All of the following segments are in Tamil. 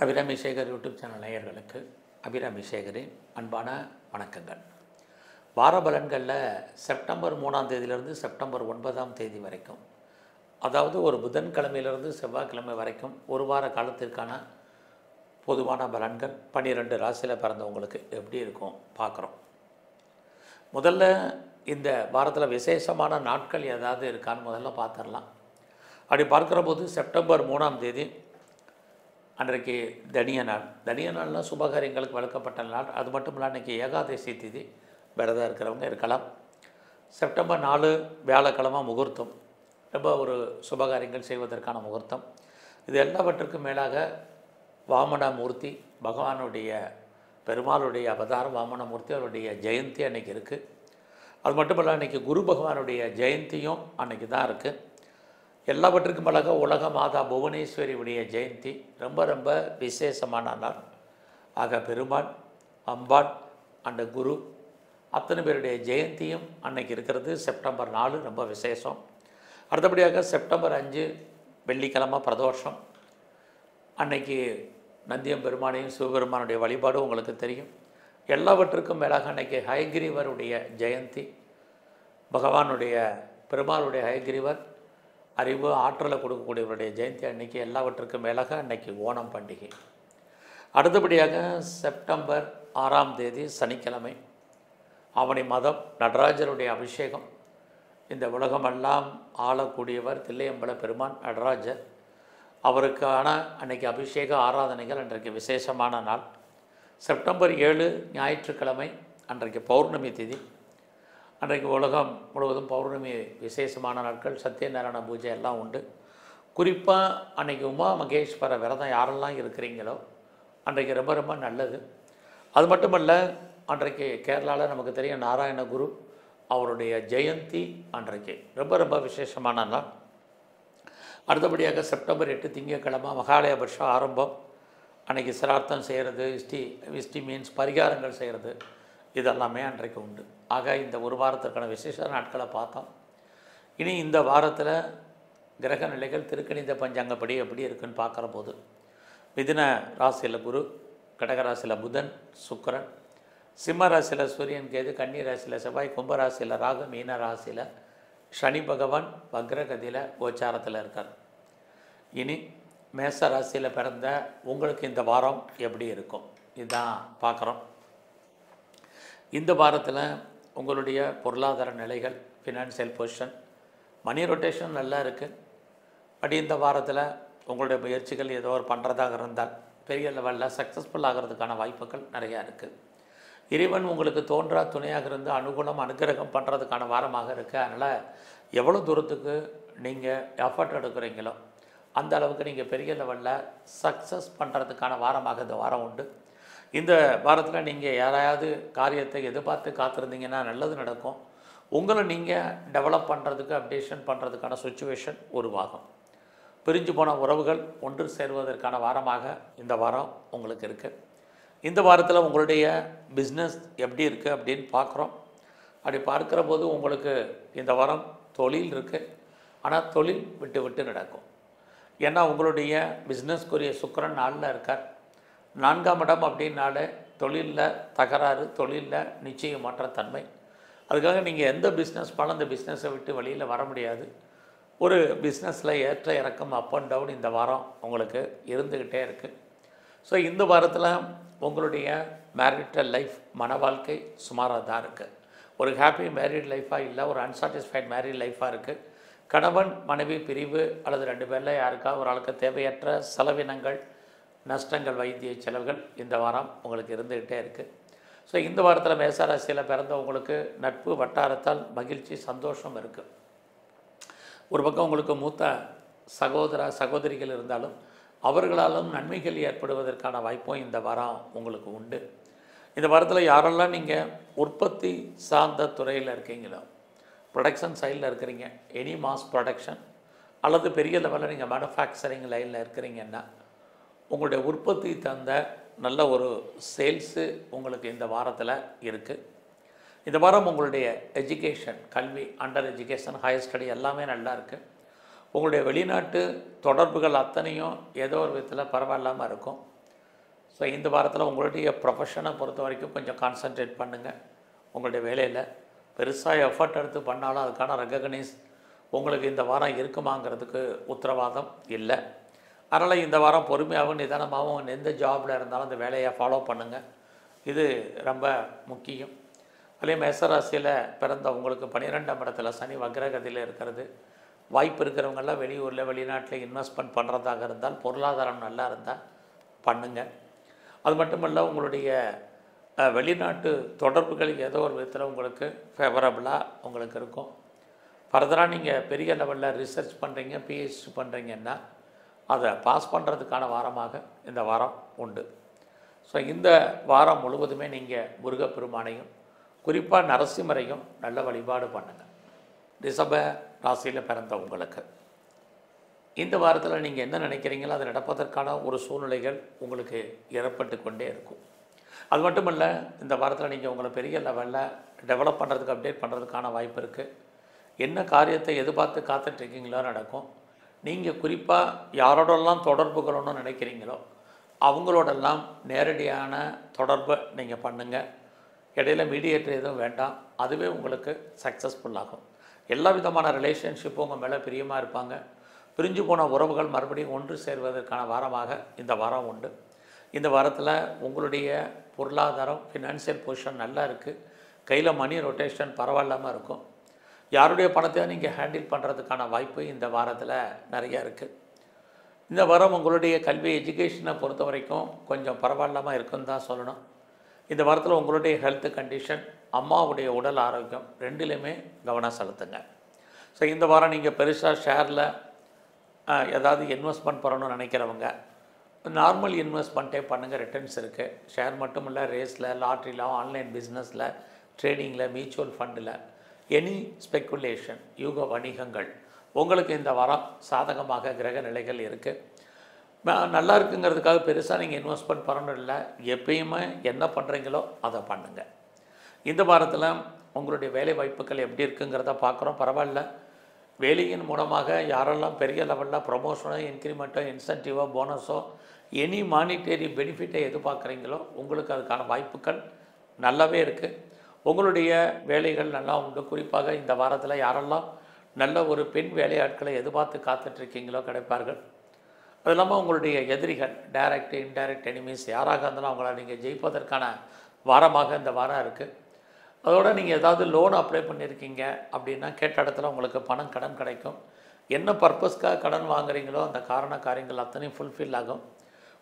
அபிராமி சேகர் யூடியூப் சேனல் நேயர்களுக்கு அபிராமி சேகரின் அன்பான வணக்கங்கள். வார பலன்களில் செப்டம்பர் 3ஆம் தேதியிலிருந்து செப்டம்பர் 9ஆம் தேதி வரைக்கும், அதாவது ஒரு புதன்கிழமையிலிருந்து செவ்வாய்க்கிழமை வரைக்கும் ஒரு வார காலத்திற்கான பொதுவான பலன்கள் 12 ராசியில் பிறந்தவங்களுக்கு எப்படி இருக்கும் பார்க்குறோம். முதல்ல இந்த வாரத்தில் விசேஷமான நாட்கள் ஏதாவது இருக்கான்னு முதல்ல பார்த்துடலாம். அப்படி பார்க்குற போது செப்டம்பர் 3ஆம் தேதி அன்றைக்கு தனிய நாள். தனிய நாள்னால் சுபகாரியங்களுக்கு வளர்க்கப்பட்ட நாள். அது மட்டும் இல்லை, அன்றைக்கி ஏகாதசி திதி விரதம் இருக்கிறவங்க இருக்கலாம். செப்டம்பர் 4 வியாழக்கிழமை முகூர்த்தம், ரொம்ப ஒரு சுபகாரியங்கள் செய்வதற்கான முகூர்த்தம். இது எல்லாவற்றுக்கும் மேலாக வாமனமூர்த்தி பகவானுடைய பெருமாளுடைய அவதாரம் வாமனமூர்த்தி, அவருடைய ஜெயந்தி அன்றைக்கி இருக்குது. அது மட்டும் இல்லை, அன்றைக்கி குரு பகவானுடைய ஜெயந்தியும் அன்றைக்கி தான் இருக்குது. எல்லாவற்றுக்கும் மேலாக உலக மாதா புவனேஸ்வரியுடைய ஜெயந்தி ரொம்ப ரொம்ப விசேஷமான நாள். ஆக பெருமாள், அம்பாள் அண்ட் குரு அத்தனை பேருடைய ஜெயந்தியும் அன்னைக்கு இருக்கிறது. செப்டம்பர் 4 ரொம்ப விசேஷம். அடுத்தபடியாக செப்டம்பர் 5 வெள்ளிக்கிழமை பிரதோஷம். அன்னைக்கு நந்தியம் பெருமானையும் சிவபெருமானுடைய வழிபாடு உங்களுக்கு தெரியும். எல்லாவற்றுக்கும் மேலாக அன்னைக்கு ஹயகிரீவருடைய ஜெயந்தி. பகவானுடைய பெருமாளுடைய ஹயகிரீவர் அறிவு ஆற்றலை கொடுக்கக்கூடியவருடைய ஜெயந்தி அன்னைக்கு. எல்லாவற்றுக்கும் மேலாக அன்னைக்கு ஓணம் பண்டிகை. அடுத்தபடியாக செப்டம்பர் 6ஆம் தேதி சனிக்கிழமை, ஆவணி மாதம் நடராஜருடைய அபிஷேகம். இந்த உலகமெல்லாம் ஆளக்கூடியவர் தில்லையம்பல பெருமான் நடராஜர். அவருக்கான அன்னைக்கு அபிஷேக ஆராதனைகள் அன்றைக்கு விசேஷமான நாள். செப்டம்பர் 7 ஞாயிற்றுக்கிழமை, அன்றைக்கு பௌர்ணமி திதி. அன்றைக்கு உலகம் முழுவதும் பௌர்ணமி விசேஷமான நாட்கள், சத்யநாராயண பூஜை எல்லாம் உண்டு. குறிப்பாக அன்றைக்கி உமா மகேஸ்வர விரதம் யாரெல்லாம் இருக்கிறீங்களோ அன்றைக்கு ரொம்ப ரொம்ப நல்லது. அது மட்டுமல்ல, அன்றைக்கு கேரளாவில் நமக்கு தெரியும் நாராயணகுரு, அவருடைய ஜெயந்தி அன்றைக்கு ரொம்ப ரொம்ப விசேஷமான நாள். அடுத்தபடியாக செப்டம்பர் 8 திங்கட்கிழமை மகாலய வருஷம் ஆரம்பம். அன்றைக்கி சிரார்த்தம் செய்கிறது, விஷ்டி மீன்ஸ் பரிகாரங்கள் செய்கிறது, இதெல்லாமே அன்றைக்கு உண்டு. ஆக இந்த ஒரு வாரத்திற்கான விசேஷ நாட்களை பார்த்தோம். இனி இந்த வாரத்தில் கிரக நிலைகள் திருக்கணித பஞ்சாங்கப்படி எப்படி இருக்குன்னு பார்க்குற போது, மிதுன ராசியில் குரு, கடக ராசியில் புதன் சுக்கிரன், சிம்ம ராசியில் சூரியன் கேது, கன்னி ராசியில் செவ்வாய், கும்ப ராசியில் ராகு, மீன ராசியில் சனி பகவான் வக்ரகதியில் கோச்சாரத்தில் இருக்கார். இனி மேச ராசியில் பிறந்த உங்களுக்கு இந்த வாரம் எப்படி இருக்கும் இதுதான் பார்க்குறோம். இந்த வாரத்தில் உங்களுடைய பொருளாதார நிலைகள், ஃபினான்ஷியல் பொசிஷன், மணி ரொட்டேஷன் நல்லா இருக்குது. பட் இந்த வாரத்தில் உங்களுடைய முயற்சிகள் ஏதோ ஒரு பண்ணுறதாக இருந்தால் பெரிய லெவலில் சக்ஸஸ்ஃபுல் ஆகிறதுக்கான வாய்ப்புகள் நிறையா இருக்குது. இறைவன் உங்களுக்கு தோன்றா துணையாக இருந்து அனுகூலம் அனுகிரகம் பண்ணுறதுக்கான வாரமாக இருக்குது. அதனால் எவ்வளோ தூரத்துக்கு நீங்கள் எஃபர்ட் எடுக்கிறீங்களோ அந்த அளவுக்கு நீங்கள் பெரிய லெவலில் சக்ஸஸ் பண்ணுறதுக்கான வாரமாக இந்த வாரம் உண்டு. இந்த வாரத்தில் நீங்கள் யாராவது காரியத்தை எதிர்பார்த்து காத்திருந்தீங்கன்னா நல்லது நடக்கும். உங்களை நீங்கள் டெவலப் பண்ணுறதுக்கு, அப்டேஷன் பண்ணுறதுக்கான சுச்சுவேஷன் உருவாகும். பிரிஞ்சு போன உறவுகள் ஒன்று சேருவதற்கான வாரமாக இந்த வாரம் உங்களுக்கு இருக்குது. இந்த வாரத்தில் உங்களுடைய பிஸ்னஸ் எப்படி இருக்குது அப்படின்னு பார்க்குறோம். அப்படி பார்க்குற போது உங்களுக்கு இந்த வாரம் தொழில் இருக்குது. ஆனால் தொழில் விட்டு விட்டு நடக்கும். ஏன்னா உங்களுடைய பிஸ்னஸ்க்குரிய சுக்கிரன் 4ல் இருக்கார். 4ஆம் இடம் அப்படின்னாலே தொழிலில் தகராறு, தொழிலில் நிச்சயமற்ற தன்மை. அதுக்காக நீங்கள் எந்த பிஸ்னஸ் பண்ண அந்த பிஸ்னஸை விட்டு வெளியில் வர முடியாது. ஒரு பிஸ்னஸில் ஏற்ற இறக்கம், அப் அண்ட் டவுன் இந்த வாரம் உங்களுக்கு இருந்துக்கிட்டே இருக்குது. ஸோ இந்த வாரத்தில் உங்களுடைய மேரிட்டல் லைஃப், மன வாழ்க்கை சுமாராக தான் இருக்குது. ஒரு ஹாப்பி மேரிட் லைஃபாக இல்லை, ஒரு அன்சாட்டிஸ்ஃபைட் மேரிட் லைஃபாக இருக்குது. கணவன் மனைவி பிரிவு அல்லது 2 பேரில் யாருக்கா ஒரு ஆளுக்கு தேவையற்ற செலவினங்கள், நஷ்டங்கள், வைத்திய செலவுகள் இந்த வாரம் உங்களுக்கு இருந்துக்கிட்டே இருக்குது. ஸோ இந்த வாரத்தில் மேசராசியில் பிறந்தவங்களுக்கு நட்பு வட்டாரத்தால் மகிழ்ச்சி, சந்தோஷம் இருக்குது. ஒரு பக்கம் உங்களுக்கு மூத்த சகோதரிகள் இருந்தாலும் அவர்களாலும் நன்மைகள் ஏற்படுவதற்கான வாய்ப்பும் இந்த வாரம் உங்களுக்கு உண்டு. இந்த வாரத்தில் யாரெல்லாம் நீங்கள் உற்பத்தி சார்ந்த துறையில் இருக்கீங்களோ, ப்ரொடக்ஷன் சைடில் இருக்கிறீங்க, எனி மாஸ் ப்ரொடக்ஷன் அல்லது பெரிய லெவலில் நீங்கள் மேனுஃபேக்சரிங் லைனில் இருக்கிறீங்கன்னா உங்களுடைய உற்பத்தி தந்த நல்ல ஒரு சேல்ஸு உங்களுக்கு இந்த வாரத்தில் இருக்குது. இந்த வாரம் உங்களுடைய எஜுகேஷன், கல்வி, அண்டர் எஜுகேஷன், ஹையர் ஸ்டடி எல்லாமே நல்லா இருக்குது. உங்களுடைய வெளிநாட்டு தொடர்புகள் அத்தனையும் ஏதோ ஒரு விதத்தில் பரவாயில்லாமல் இருக்கும். ஸோ இந்த வாரத்தில் உங்களுடைய ப்ரொஃபஷனை பொறுத்த வரைக்கும் கொஞ்சம் கான்சன்ட்ரேட் பண்ணுங்கள். உங்களுடைய வேலையில் பெருசாக எஃபர்ட் எடுத்து பண்ணாலும் அதுக்கான ரெகக்னைஸ் உங்களுக்கு இந்த வாரம் இருக்குமாங்கிறதுக்கு உத்தரவாதம் இல்லை. அதனால் இந்த வாரம் பொறுமையாகவும் நிதானமாகவும் எந்த ஜாபில் இருந்தாலும் அந்த வேலையை ஃபாலோ பண்ணுங்கள். இது ரொம்ப முக்கியம். அதே மேசராசியில் பிறந்த உங்களுக்கு 12ஆம் இடத்துல சனி வக்ரகதியில் இருக்கிறது. வாய்ப்பு இருக்கிறவங்கெல்லாம் வெளியூரில் வெளிநாட்டில் இன்வெஸ்ட்மெண்ட் பண்ணுறதாக இருந்தால், பொருளாதாரம் நல்லா இருந்தால் பண்ணுங்கள். அது மட்டுமல்ல, உங்களுடைய வெளிநாட்டு தொடர்புகள் ஏதோ ஒரு விதத்தில் உங்களுக்கு ஃபேவரபுளாக உங்களுக்கு இருக்கும். ஃபர்தராக நீங்கள் பெரிய லெவலில் ரிசர்ச் பண்ணுறீங்க, பிஹெச்டி பண்ணுறீங்கன்னா அதை பாஸ் பண்ணுறதுக்கான வாரமாக இந்த வாரம் உண்டு. ஸோ இந்த வாரம் முழுவதுமே நீங்கள் முருகப்பெருமானையும் குறிப்பாக நரசிம்மரையும் நல்ல வழிபாடு பண்ணுங்கள். ரிஷப ராசியில் பிறந்த உங்களுக்கு இந்த வாரத்தில் நீங்கள் என்ன நினைக்கிறீங்களோ அது நடப்பதற்கான ஒரு சூழ்நிலைகள் உங்களுக்கு ஏற்பட்டு கொண்டே இருக்கும். அது மட்டும் இல்லை, இந்த வாரத்தில் நீங்கள் உங்களை பெரிய லெவலில் டெவலப் பண்ணுறதுக்கு, அப்டேட் பண்ணுறதுக்கான வாய்ப்பு இருக்குது. என்ன காரியத்தை எதிர்பார்த்து காத்துட்ருக்கீங்களோ நடக்கும். நீங்கள் குறிப்பாக யாரோடெல்லாம் தொடர்பு கொள்ளணும்னு நினைக்கிறீங்களோ அவங்களோடெல்லாம் நேரடியான தொடர்பை நீங்கள் பண்ணுங்கள். இடையில மீடியேட்டர் எதுவும் வேண்டாம். அதுவே உங்களுக்கு சக்ஸஸ்ஃபுல்லாகும். எல்லா விதமான ரிலேஷன்ஷிப்பும் உங்கள் மேலே பிரியமாக இருப்பாங்க. பிரிஞ்சு போன உறவுகள் மறுபடியும் ஒன்று சேர்வதற்கான வாரமாக இந்த வாரம் உண்டு. இந்த வாரத்தில் உங்களுடைய பொருளாதாரம், ஃபினான்ஷியல் பொசிஷன் நல்லா இருக்குது. கையில் மணி ரொட்டேஷன் பரவாயில்லாமல் இருக்கும். யாருடைய பணத்தையும் நீங்கள் ஹேண்டில் பண்ணுறதுக்கான வாய்ப்பு இந்த வாரத்தில் நிறையா இருக்குது. இந்த வாரம் உங்களுடைய கல்வி, எஜுகேஷனை பொறுத்த வரைக்கும் கொஞ்சம் பரவாயில்லாமல் இருக்குன்னு தான் சொல்லணும். இந்த வாரத்தில் உங்களுடைய ஹெல்த் கண்டிஷன், அம்மாவுடைய உடல் ஆரோக்கியம் ரெண்டுலேயுமே கவனம் செலுத்துங்க. ஸோ இந்த வாரம் நீங்கள் பெருசாக ஷேரில் ஏதாவது இன்வெஸ்ட்மெண்ட் பண்ணணும்னு நினைக்கிறவங்க நார்மல் இன்வெஸ்ட்மெண்ட்டே பண்ணுங்கள். ரிட்டர்ன்ஸ் இருக்குது. ஷேர் மட்டும் இல்லை, ரேஸில், லாட்ரியில், ஆன்லைன் பிஸ்னஸில், ட்ரேடிங்கில், மியூச்சுவல் ஃபண்டில், எனி ஸ்பெக்குலேஷன், யூக வணிகங்கள் உங்களுக்கு இந்த வாரம் சாதகமாக கிரக நிலைகள் இருக்குது. நல்லா இருக்குங்கிறதுக்காக பெருசாக நீங்கள் இன்வெஸ்ட்மெண்ட் பண்ணணும் இல்லை. எப்பயுமே என்ன பண்ணுறீங்களோ அதை பண்ணுங்கள். இந்த வாரத்தில் உங்களுடைய வேலை வாய்ப்புகள் எப்படி இருக்குங்கிறத பார்க்குறோம். பரவாயில்ல. வேலையின் மூலமாக யாரெல்லாம் பெரிய லெவலில் ப்ரொமோஷனோ, இன்க்ரிமெண்ட்டோ, இன்சென்டிவோ, போனஸோ, எனி மானிட்டரி பெனிஃபிட்டை எதிர்பார்க்குறீங்களோ உங்களுக்கு அதுக்கான வாய்ப்புகள் நல்லாவே இருக்குது. உங்களுடைய வேலைகள் நல்லா உண்டு. குறிப்பாக இந்த வாரத்தில் யாரெல்லாம் நல்ல ஒரு பெண் வேலையாட்களை எதிர்பார்த்து காத்துட்ருக்கீங்களோ கிடைப்பார்கள். அது இல்லாமல் உங்களுடைய எதிரிகள், டைரக்ட், இன்டைரக்ட் எனிமீஸ் யாராக இருந்தாலும் அவங்கள நீங்கள் ஜெயிப்பதற்கான வாரமாக இந்த வாரம் இருக்குது. அதோடு நீங்கள் ஏதாவது லோன் அப்ளை பண்ணியிருக்கீங்க அப்படின்னா கேட்ட இடத்துல உங்களுக்கு பணம், கடன் கிடைக்கும். என்ன பர்பஸ்க்காக கடன் வாங்குறீங்களோ அந்த காரண காரியங்கள் அத்தனையும் ஃபுல்ஃபில் ஆகும்.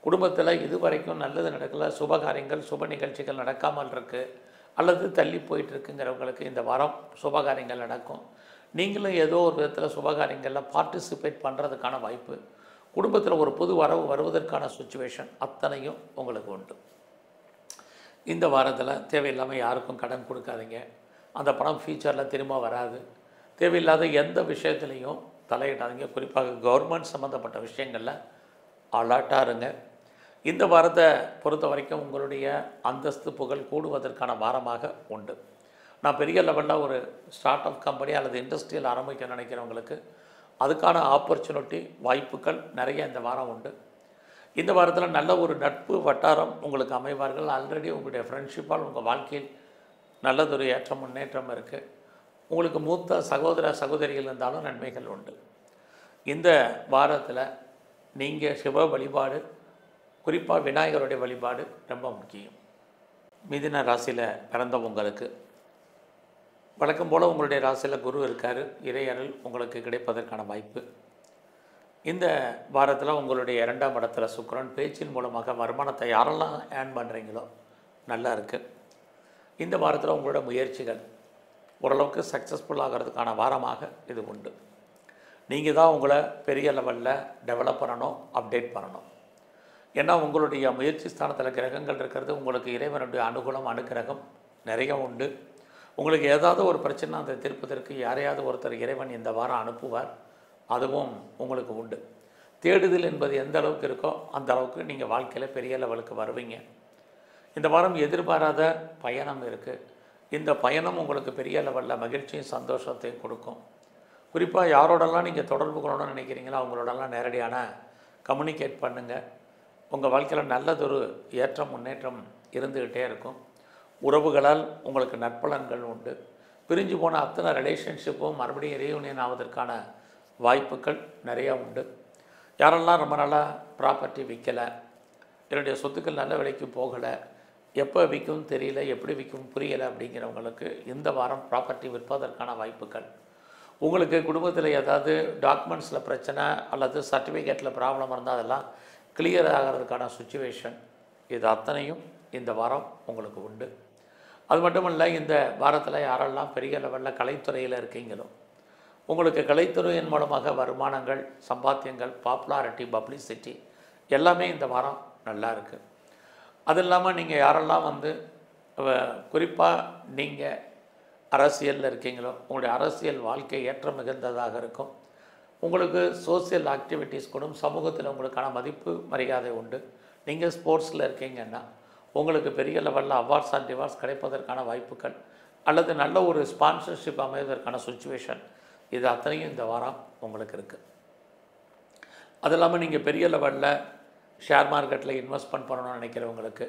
குடும்பத்தில் இது வரைக்கும் நல்லது நடக்கலை, சுப காரியங்கள், சுப நிகழ்ச்சிகள் நடக்காமல் இருக்குது அல்லது தள்ளி போயிட்டுருக்குங்கிறவங்களுக்கு இந்த வாரம் சுபகாரியங்கள் நடக்கும். நீங்களும் ஏதோ ஒரு விதத்தில் சுபகாரியங்களில் பார்ட்டிசிபேட் பண்ணுறதுக்கான வாய்ப்பு, குடும்பத்தில் ஒரு புது வரவு வருவதற்கான சுச்சுவேஷன் அத்தனையும் உங்களுக்கு உண்டு. இந்த வாரத்தில் தேவையில்லாமல் யாருக்கும் கடன் கொடுக்காதீங்க. அந்த பணம் ஃபியூச்சரில் திரும்ப வராது. தேவையில்லாத எந்த விஷயத்துலையும் தலையிடாதீங்க. குறிப்பாக கவர்மெண்ட் சம்மந்தப்பட்ட விஷயங்களில் அலர்ட்டாக இருங்க. இந்த வாரத்தை பொறுத்த வரைக்கும் உங்களுடைய அந்தஸ்து, புகழ் கூடுவதற்கான வாரமாக உண்டு. நான் பெரிய லெவலில் ஒரு ஸ்டார்ட் அப் கம்பெனி அல்லது இண்டஸ்ட்ரியல் ஆரம்பிக்க நினைக்கிறவங்களுக்கு அதுக்கான ஆப்பர்ச்சுனிட்டி, வாய்ப்புகள் நிறைய இந்த வாரம் உண்டு. இந்த வாரத்தில் நல்ல ஒரு நட்பு வட்டாரம் உங்களுக்கு அமைவார்கள். ஆல்ரெடி உங்களுடைய ஃப்ரெண்ட்ஷிப்பால் உங்கள் வாழ்க்கையில் நல்லதொரு ஏற்றம், முன்னேற்றம் இருக்குது. உங்களுக்கு மூத்த சகோதர சகோதரிகள் இருந்தாலும் நன்மைகள் உண்டு. இந்த வாரத்தில் நீங்கள் சிவ வழிபாடு, குறிப்பாக விநாயகருடைய வழிபாடு ரொம்ப முக்கியம். மிதுன ராசியில் பிறந்த உங்களுக்கு வழக்கம் போல் உங்களுடைய ராசியில் குரு இருக்கார். இறையருள் உங்களுக்கு கிடைப்பதற்கான வாய்ப்பு. இந்த வாரத்தில் உங்களுடைய 2ஆம் இடத்துல சுக்கிரன் பேச்சின் மூலமாக வருமானத்தை யாரெல்லாம் ஏர்ன் பண்ணுறீங்களோ நல்லா இருக்குது. இந்த வாரத்தில் உங்களோட முயற்சிகள் ஓரளவுக்கு சக்ஸஸ்ஃபுல் ஆகிறதுக்கான வாரமாக இது உண்டு. நீங்கள் தான் உங்களை பெரிய லெவலில் டெவலப் பண்ணணும், அப்டேட் பண்ணணும். ஏன்னா உங்களுடைய முயற்சி ஸ்தானத்தில் கிரகங்கள் இருக்கிறது. உங்களுக்கு இறைவனுடைய அனுகூலம், அனுகிரகம் நிறைய உண்டு. உங்களுக்கு ஏதாவது ஒரு பிரச்சனை அதை தீர்ப்பதற்கு யாரையாவது ஒருத்தர் இறைவன் இந்த வாரம் அனுப்புவார். அதுவும் உங்களுக்கு உண்டு. தேடுதல் என்பது எந்த அளவுக்கு இருக்கோ அந்த அளவுக்கு நீங்கள் வாழ்க்கையில் பெரிய லெவலுக்கு வருவீங்க. இந்த வாரம் எதிர்பாராத பயணம் இருக்குது. இந்த பயணம் உங்களுக்கு பெரிய லெவலில் மகிழ்ச்சியும் சந்தோஷத்தையும் கொடுக்கும். குறிப்பாக யாரோடெல்லாம் நீங்கள் தொடர்பு கொள்ளணும்னு நினைக்கிறீங்களோ அவங்களோடலாம் நேரடியான கம்யூனிகேட் பண்ணுங்கள். உங்கள் வாழ்க்கையில் நல்லதொரு ஏற்றம் முன்னேற்றம் இருந்துக்கிட்டே இருக்கும். உறவுகளால் உங்களுக்கு நற்பலன்கள் உண்டு. பிரிஞ்சு போன அத்தனை ரிலேஷன்ஷிப்பும் மறுபடியும் ரீயூனியன் ஆவதற்கான வாய்ப்புகள் நிறையா உண்டு. யாரெல்லாம் ரொம்ப நாளாக ப்ராப்பர்ட்டி விற்கலை, என்னுடைய சொத்துக்கள் நல்ல விலைக்கு போகலை, எப்போ விற்கும் தெரியல, எப்படி விற்கும் புரியலை அப்படிங்கிறவங்களுக்கு இந்த வாரம் ப்ராப்பர்ட்டி விற்பதற்கான வாய்ப்புகள். உங்களுக்கு குடும்பத்தில் ஏதாவது டாக்குமெண்ட்ஸில் பிரச்சனை அல்லது சர்டிஃபிகேட்டில் ப்ராப்ளம் இருந்தால் அதெல்லாம் கிளியர் ஆகிறதுக்கான சுச்சுவேஷன், இது அத்தனையும் இந்த வாரம் உங்களுக்கு உண்டு. அது மட்டும் இல்லை, இந்த வாரத்தில் யாரெல்லாம் பெரிய லெவலில் கலைத்துறையில் இருக்கீங்களோ உங்களுக்கு கலைத்துறையின் மூலமாக வருமானங்கள், சம்பாத்தியங்கள், பாப்புலாரிட்டி, பப்ளிசிட்டி எல்லாமே இந்த வாரம் நல்லா இருக்குது. அது இல்லாமல் நீங்கள் யாரெல்லாம் குறிப்பாக நீங்கள் அரசியலில் இருக்கீங்களோ உங்களுடைய அரசியல் வாழ்க்கை ஏற்றம் மிகுந்ததாக இருக்கும். உங்களுக்கு சோசியல் ஆக்டிவிட்டீஸ் கூட சமூகத்தில் உங்களுக்கான மதிப்பு மரியாதை உண்டு. நீங்கள் ஸ்போர்ட்ஸில் இருக்கீங்கன்னா உங்களுக்கு பெரிய லெவலில் அவார்ட்ஸ் அண்ட் ரிவார்ட்ஸ் கிடைப்பதற்கான வாய்ப்புகள் அல்லது நல்ல ஒரு ஸ்பான்சர்ஷிப் அமைவதற்கான சுச்சுவேஷன், இது அத்தனையும் இந்த வாரம் உங்களுக்கு இருக்குது. அது இல்லாமல் நீங்கள் பெரிய லெவலில் ஷேர் மார்க்கெட்டில் இன்வெஸ்ட்மெண்ட் பண்ணணும்னு நினைக்கிறவங்களுக்கு,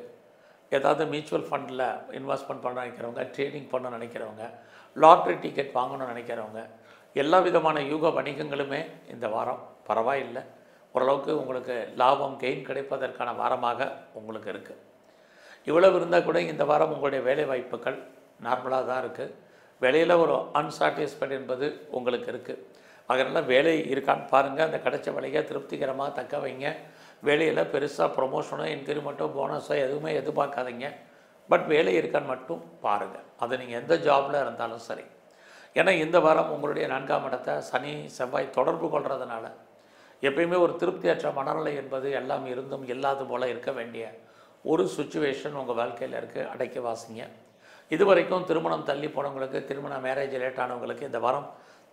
ஏதாவது மியூச்சுவல் ஃபண்டில் இன்வெஸ்ட்மெண்ட் பண்ண நினைக்கிறவங்க, ட்ரேடிங் பண்ண நினைக்கிறவங்க, லாட்ரி டிக்கெட் வாங்கணும்னு நினைக்கிறவங்க, எல்லா விதமான யூக வணிகங்களுமே இந்த வாரம் பரவாயில்லை, ஓரளவுக்கு உங்களுக்கு லாபம் கெயின் கிடைப்பதற்கான வாரமாக உங்களுக்கு இருக்குது. இவ்வளவு இருந்தால் கூட இந்த வாரம் உங்களுடைய வேலை வாய்ப்புகள் நார்மலாக தான் இருக்குது. வேலையில் ஒரு அன்சாட்டிஸ்ஃபைட் என்பது உங்களுக்கு இருக்குது. அதனால் வேலை இருக்கான்னு பாருங்கள். அந்த கிடைச்ச வேலையை திருப்திகரமாக தக்க வைங்க. வேலையில் பெருசாக ப்ரொமோஷனோ இன்க்ரிமெண்ட்டோ போனஸோ எதுவுமே எதிர்பார்க்காதீங்க. பட் வேலை இருக்கான்னு மட்டும் பாருங்கள். அது நீங்கள் எந்த ஜாபில் இருந்தாலும் சரி. ஏன்னா இந்த வாரம் உங்களுடைய 4ஆம் இடத்தை சனி செவ்வாய் தொடர்பு கொள்கிறதுனால எப்பயுமே ஒரு திருப்தியற்ற மனநிலை என்பது எல்லாம் இருந்தும் இல்லாத போல் இருக்க வேண்டிய ஒரு சுச்சுவேஷன் உங்கள் வாழ்க்கையில் இருக்குது. அடக்கி வாசிங்க. இதுவரைக்கும் திருமணம் தள்ளி போனவங்களுக்கு, மேரேஜ் லேட் ஆனவங்களுக்கு இந்த வாரம்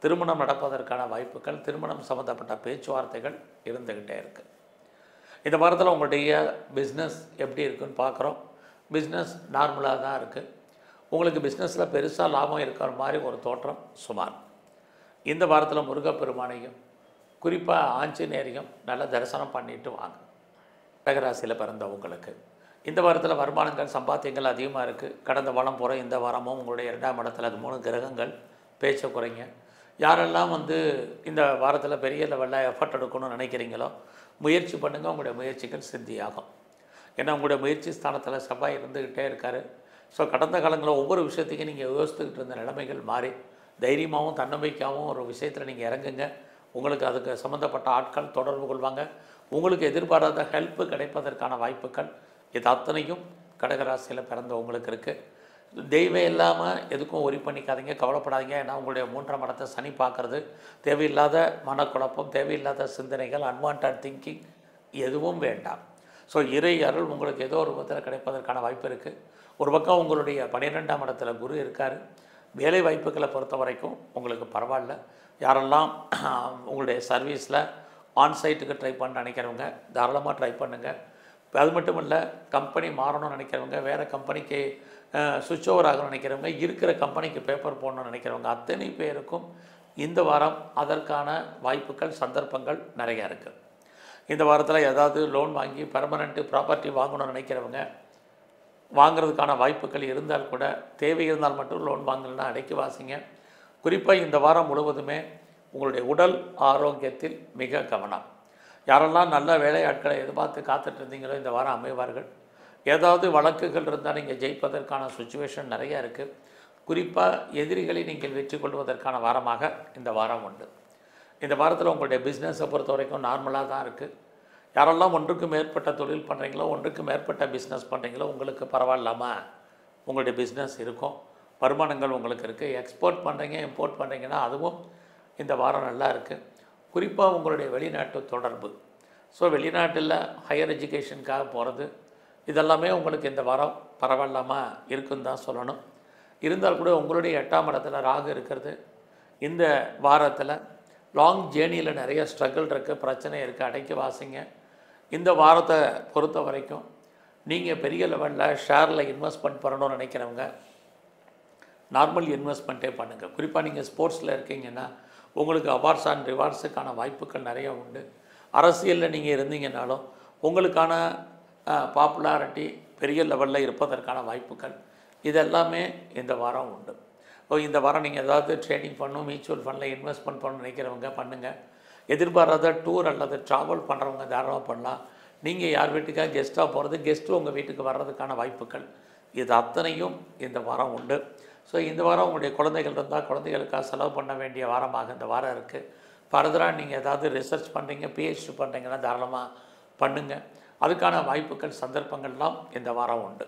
திருமணம் நடப்பதற்கான வாய்ப்புகள், திருமணம் சம்மந்தப்பட்ட பேச்சுவார்த்தைகள் இருந்துக்கிட்டே இருக்குது. இந்த வாரத்தில் உங்களுடைய பிஸ்னஸ் எப்படி இருக்குன்னு பார்க்குறோம். பிஸ்னஸ் நார்மலாக தான் இருக்குது. உங்களுக்கு பிஸ்னஸில் பெருசாக லாபம் இருக்கிற மாதிரி ஒரு தோற்றம் சுமார். இந்த வாரத்தில் முருகப்பெருமானையும் குறிப்பாக ஆஞ்சநேயரையும் நல்லா தரிசனம் பண்ணிட்டு வாங்க. கடகராசியில் பிறந்தவங்களுக்கு இந்த வாரத்தில் வருமானங்கள், சம்பாத்தியங்கள் அதிகமாக இருக்குது. கடந்த வாரம் போகிற இந்த வாரமும் உங்களுடைய 2ஆம் இடத்துல அது 3 கிரகங்கள் பேச்சை குறைங்க. யாரெல்லாம் இந்த வாரத்தில் பெரிய லெவலில் எஃபர்ட் எடுக்கணும்னு நினைக்கிறீங்களோ முயற்சி பண்ணுங்கள். உங்களுடைய முயற்சிகள் சித்தியாகும். ஏன்னா உங்களுடைய முயற்சி ஸ்தானத்தில் செவ்வாய் இருந்துக்கிட்டே இருக்கார். ஸோ கடந்த காலங்களில் ஒவ்வொரு விஷயத்துக்கும் நீங்கள் யோசித்துக்கிட்டு இருந்த நிலைமைகள் மாறி தைரியமாகவும் தன்னம்பிக்கையாகவும் ஒரு விஷயத்தில் நீங்கள் இறங்குங்க. உங்களுக்கு அதுக்கு சம்மந்தப்பட்ட ஆட்கள் தொடர்பு கொள்வாங்க. உங்களுக்கு எதிர்பாராத ஹெல்ப்பு கிடைப்பதற்கான வாய்ப்புகள் இது அத்தனையும் கடகராசியில் பிறந்தவங்களுக்கு இருக்குது. தெய்வம் இல்லாமல் எதுக்கும் ஒரி பண்ணிக்காதீங்க, கவலைப்படாதீங்க. ஏன்னா உங்களுடைய 3ஆம் இடத்தை சனி பார்க்குறது தேவையில்லாத மனக்குழப்பம், தேவையில்லாத சிந்தனைகள், அன்வான்ட் திங்கிங் எதுவும் வேண்டாம். ஸோ இறை அருள் உங்களுக்கு ஏதோ ஒரு விதத்தில் கிடைப்பதற்கான வாய்ப்பு இருக்குது. ஒரு பக்கம் உங்களுடைய 12ஆம் இடத்துல குரு இருக்கார். வேலை வாய்ப்புகளை பொறுத்த வரைக்கும் உங்களுக்கு பரவாயில்ல. யாரெல்லாம் உங்களுடைய சர்வீஸில் ஆன்சைட்டுக்கு ட்ரை பண்ண நினைக்கிறவங்க தாராளமாக ட்ரை பண்ணுங்கள். அது மட்டும் இல்லை, கம்பெனி மாறணும்னு நினைக்கிறவங்க, வேறு கம்பெனிக்கு சுவிட்ச் ஓவர் ஆகணும்னு நினைக்கிறவங்க, இருக்கிற கம்பெனிக்கு பேப்பர் போடணும்னு நினைக்கிறவங்க அத்தனை பேருக்கும் இந்த வாரம் அதற்கான வாய்ப்புகள், சந்தர்ப்பங்கள் நிறையா இருக்குது. இந்த வாரத்தில் ஏதாவது லோன் வாங்கி பெர்மனெண்ட்டு ப்ராப்பர்ட்டி வாங்கணும்னு நினைக்கிறவங்க வாங்கிறதுக்கான வாய்ப்புகள் இருந்தால் கூட, தேவை இருந்தால் மட்டும் லோன் வாங்கலைன்னா அடக்கி வாசிங்க. குறிப்பாக இந்த வாரம் முழுவதுமே உங்களுடைய உடல் ஆரோக்கியத்தில் மிக கவனம். யாரெல்லாம் நல்ல வேலையாட்களை எதிர்பார்த்து காத்துட்டு இருந்தீங்களோ இந்த வாரம் அமைவார்கள். ஏதாவது வழக்குகள் இருந்தால் நீங்கள் ஜெயிப்பதற்கான சுச்சுவேஷன் நிறையா இருக்குது. குறிப்பாக எதிரிகளை நீங்கள் வெற்றி கொள்வதற்கான வாரமாக இந்த வாரம் உண்டு. இந்த வாரத்தில் உங்களுடைய பிஸ்னஸை பொறுத்த வரைக்கும் நார்மலாக தான் இருக்குது. யாரெல்லாம் ஒன்றுக்கு மேற்பட்ட தொழில் பண்ணுறீங்களோ, ஒன்றுக்கு மேற்பட்ட பிஸ்னஸ் பண்ணுறீங்களோ உங்களுக்கு பரவாயில்லாமல் உங்களுடைய பிஸ்னஸ் இருக்கும். வருமானங்கள் உங்களுக்கு இருக்குது. எக்ஸ்போர்ட் பண்ணுறீங்க, இம்போர்ட் பண்ணுறீங்கன்னா அதுவும் இந்த வாரம் நல்லா இருக்குது. குறிப்பாக உங்களுடைய வெளிநாட்டு தொடர்பு, ஸோ வெளிநாட்டில் ஹையர் எஜுகேஷனுக்காக போகிறது இதெல்லாமே உங்களுக்கு இந்த வாரம் பரவாயில்லாமல் இருக்குன்னு தான் சொல்லணும். இருந்தால் கூட உங்களுடைய 8ஆம் இடத்துல ராகு இருக்கிறது. இந்த வாரத்தில் லாங் ஜேர்னியில் நிறைய ஸ்ட்ரகிள் இருக்குது, பிரச்சனை இருக்குது, அடக்கி வாசிங்க. இந்த வாரத்தை பொறுத்த வரைக்கும் நீங்கள் பெரிய லெவலில் ஷேரில் இன்வெஸ்ட்மெண்ட் பண்ணணும்னு நினைக்கிறவங்க நார்மல் இன்வெஸ்ட்மெண்ட்டே பண்ணுங்கள். குறிப்பாக நீங்கள் ஸ்போர்ட்ஸில் இருக்கீங்கன்னா உங்களுக்கு அவார்ட்ஸ் அண்ட் ரிவார்ட்ஸுக்கான வாய்ப்புகள் நிறையா உண்டு. அரசியலில் நீங்கள் இருந்தீங்கன்னாலும் உங்களுக்கான பாப்புலாரிட்டி பெரிய லெவலில் இருப்பதற்கான வாய்ப்புகள் இதெல்லாமே இந்த வாரம் உண்டு. இந்த வாரம் நீங்கள் ஏதாவது ட்ரேடிங் பண்ணணும், மியூச்சுவல் ஃபண்டில் இன்வெஸ்ட்மெண்ட் பண்ணணும்னு நினைக்கிறவங்க பண்ணுங்கள். எதிர்பாராத டூர் அல்லது ட்ராவல் பண்ணுறவங்க தாராளமாக பண்ணலாம். நீங்கள் யார் வீட்டுக்காக கெஸ்ட்டாக போகிறது, கெஸ்ட்டு உங்கள் வீட்டுக்கு வர்றதுக்கான வாய்ப்புகள் இது அத்தனையும் இந்த வாரம் உண்டு. ஸோ இந்த வாரம் உங்களுடைய குழந்தைகள் இருந்தால் குழந்தைகளுக்காக செலவு பண்ண வேண்டிய வாரமாக இந்த வாரம் இருக்குது. ஃபர்தராக நீங்கள் ஏதாவது ரிசர்ச் பண்ணுறீங்க, பிஹெச்டி பண்ணுறீங்கன்னா தாராளமாக பண்ணுங்கள். அதுக்கான வாய்ப்புகள் சந்தர்ப்பங்கள்லாம் இந்த வாரம் உண்டு.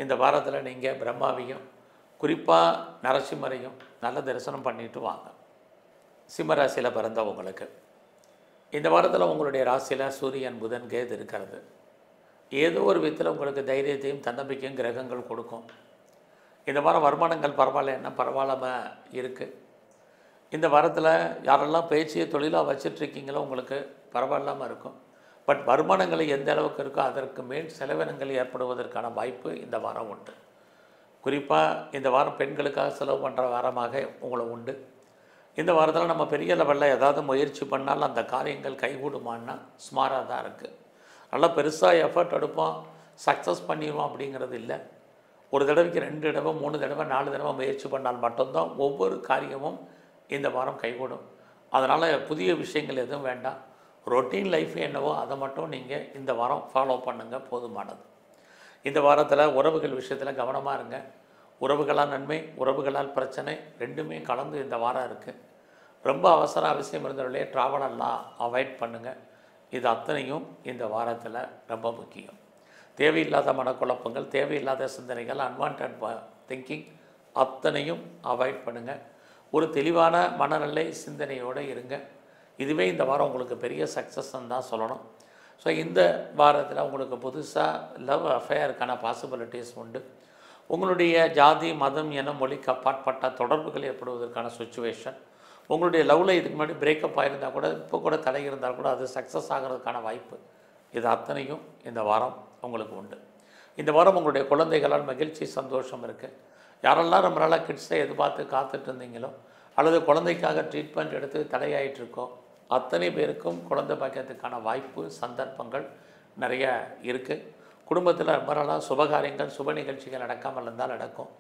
இந்த வாரத்தில் நீங்கள் பிரம்மாவையும் குறிப்பாக நரசிம்மரையும் நல்ல தரிசனம் பண்ணிட்டு வாங்க. சிம்மராசியில் பிறந்தவங்களுக்கு இந்த வாரத்தில் உங்களுடைய ராசியில் சூரியன், புதன், கேது இருக்கிறது. ஏதோ ஒரு விதத்தில் உங்களுக்கு தைரியத்தையும் தன்னம்பிக்கையும் கிரகங்கள் கொடுக்கும். இந்த வாரம் வருமானங்கள் பரவாயில்லைன்னா பரவாயில்லாமல் இருக்குது. இந்த வாரத்தில் யாரெல்லாம் பேச்சியை தொழிலாக வச்சிட்ருக்கீங்களோ உங்களுக்கு பரவாயில்லாமல் இருக்கும். பட் வருமானங்கள் எந்த அளவுக்கு இருக்கோ அதற்கு மேல் செலவினங்கள் ஏற்படுவதற்கான வாய்ப்பு இந்த வாரம் உண்டு. குறிப்பாக இந்த வாரம் பெண்களுக்காக செலவு பண்ணுற வாரமாக உங்களை உண்டு. இந்த வாரத்தில் நம்ம பெரிய லெவலில் ஏதாவது முயற்சி பண்ணாலும் அந்த காரியங்கள் கைகூடுமான்னா சுமாராக தான் இருக்குது. நல்லா பெருசாக எஃபர்ட் எடுப்போம், சக்ஸஸ் பண்ணிடுவோம் அப்படிங்கிறது இல்லை. ஒரு தடவைக்கு 2 தடவை 3 தடவை 4 தடவை முயற்சி பண்ணால் மட்டும்தான் ஒவ்வொரு காரியமும் இந்த வாரம் கைகூடும். அதனால் புதிய விஷயங்கள் எதுவும் வேண்டாம். ரொட்டீன் லைஃப் என்னவோ அதை மட்டும் நீங்கள் இந்த வாரம் ஃபாலோ பண்ணுங்கள், போதுமானது. இந்த வாரத்தில் உறவுகள் விஷயத்தில் கவனமாக இருங்க. உறவுகளால் நன்மை, உறவுகளால் பிரச்சனை ரெண்டுமே கலந்து இந்த வாரம் இருக்குது. ரொம்ப அவசியம் இருந்தவர்களே ட்ராவலெல்லாம் அவாய்ட் பண்ணுங்கள். இது அத்தனையும் இந்த வாரத்தில் ரொம்ப முக்கியம். தேவையில்லாத மனக்குழப்பங்கள், தேவையில்லாத சிந்தனைகள், அன்வான்ட் திங்கிங் அத்தனையும் அவாய்ட் பண்ணுங்கள். ஒரு தெளிவான மனநிலை சிந்தனையோடு இருங்க. இதுவே இந்த வாரம் உங்களுக்கு பெரிய சக்ஸஸ்ன்னு தான் சொல்லணும். ஸோ இந்த வாரத்தில் உங்களுக்கு புதுசாக லவ் அஃபேருக்கான பாசிபிலிட்டிஸ் உண்டு. உங்களுடைய ஜாதி, மதம், என மொழிக்கு அப்பாற்பட்ட தொடர்புகள் ஏற்படுவதற்கான சுச்சுவேஷன். உங்களுடைய லவ்வில் இதுக்கு முன்னாடி பிரேக்கப் ஆகிருந்தால் கூட, இப்போ கூட தடை இருந்தால் கூட அது சக்ஸஸ் ஆகிறதுக்கான வாய்ப்பு இது அத்தனையும் இந்த வாரம் உங்களுக்கு உண்டு. இந்த வாரம் உங்களுடைய குழந்தைகளால் மகிழ்ச்சி, சந்தோஷம் இருக்குது. யாரெல்லாம் ரொம்ப நாளாக கிட்ஸை எதிர்பார்த்து காத்துட்டு இருந்தீங்களோ அல்லது குழந்தைக்காக ட்ரீட்மெண்ட் எடுத்து தடையாயிட்டிருக்கோ அத்தனை பேருக்கும் குழந்தை பாக்கியத்துக்கான வாய்ப்பு, சந்தர்ப்பங்கள் நிறைய இருக்குது. குடும்பத்தில் ரொம்ப நாளாக சுபகாரியங்கள், சுப நிகழ்ச்சிகள் நடக்காமல் இருந்தால் நடக்கும்.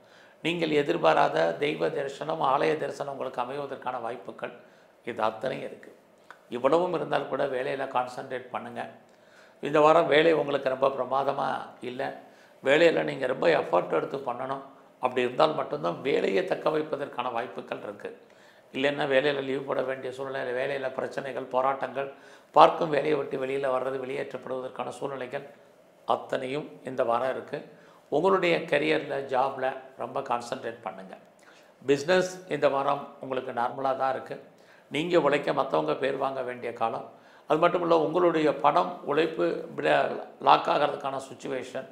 நீங்கள் எதிர்பாராத தெய்வ தரிசனம், ஆலய தரிசனம் உங்களுக்கு அமைவதற்கான வாய்ப்புகள் இது அத்தனையும் இருக்குது. இவ்வளவும் இருந்தால் கூட வேலையில் கான்சன்ட்ரேட் பண்ணுங்கள். இந்த வாரம் வேலை உங்களுக்கு ரொம்ப பிரமாதமாக இல்லை. வேலையில் நீங்கள் ரொம்ப எஃபர்ட் எடுத்து பண்ணணும். அப்படி இருந்தால் மட்டும்தான் வேலையை தக்க வைப்பதற்கான வாய்ப்புகள் இருக்குது. இல்லைன்னா வேலையில் லீவ் போட வேண்டிய சூழ்நிலை, வேலையில் பிரச்சனைகள், போராட்டங்கள், பார்க்கும் வேலையை விட்டு வெளியில் வர்றது, வெளியேற்றப்படுவதற்கான சூழ்நிலைகள் அத்தனையும் இந்த வாரம் இருக்குது. உங்களுடைய கெரியரில், ஜாபில் ரொம்ப கான்சன்ட்ரேட் பண்ணுங்கள். பிஸ்னஸ் இந்த வாரம் உங்களுக்கு நார்மலாக தான் இருக்குது. நீங்கள் உழைக்க மற்றவங்க பேர் வாங்க வேண்டிய காலம். அது மட்டும் இல்லை, உங்களுடைய பணம், உழைப்பு லாக் ஆகிறதுக்கான சுச்சுவேஷன்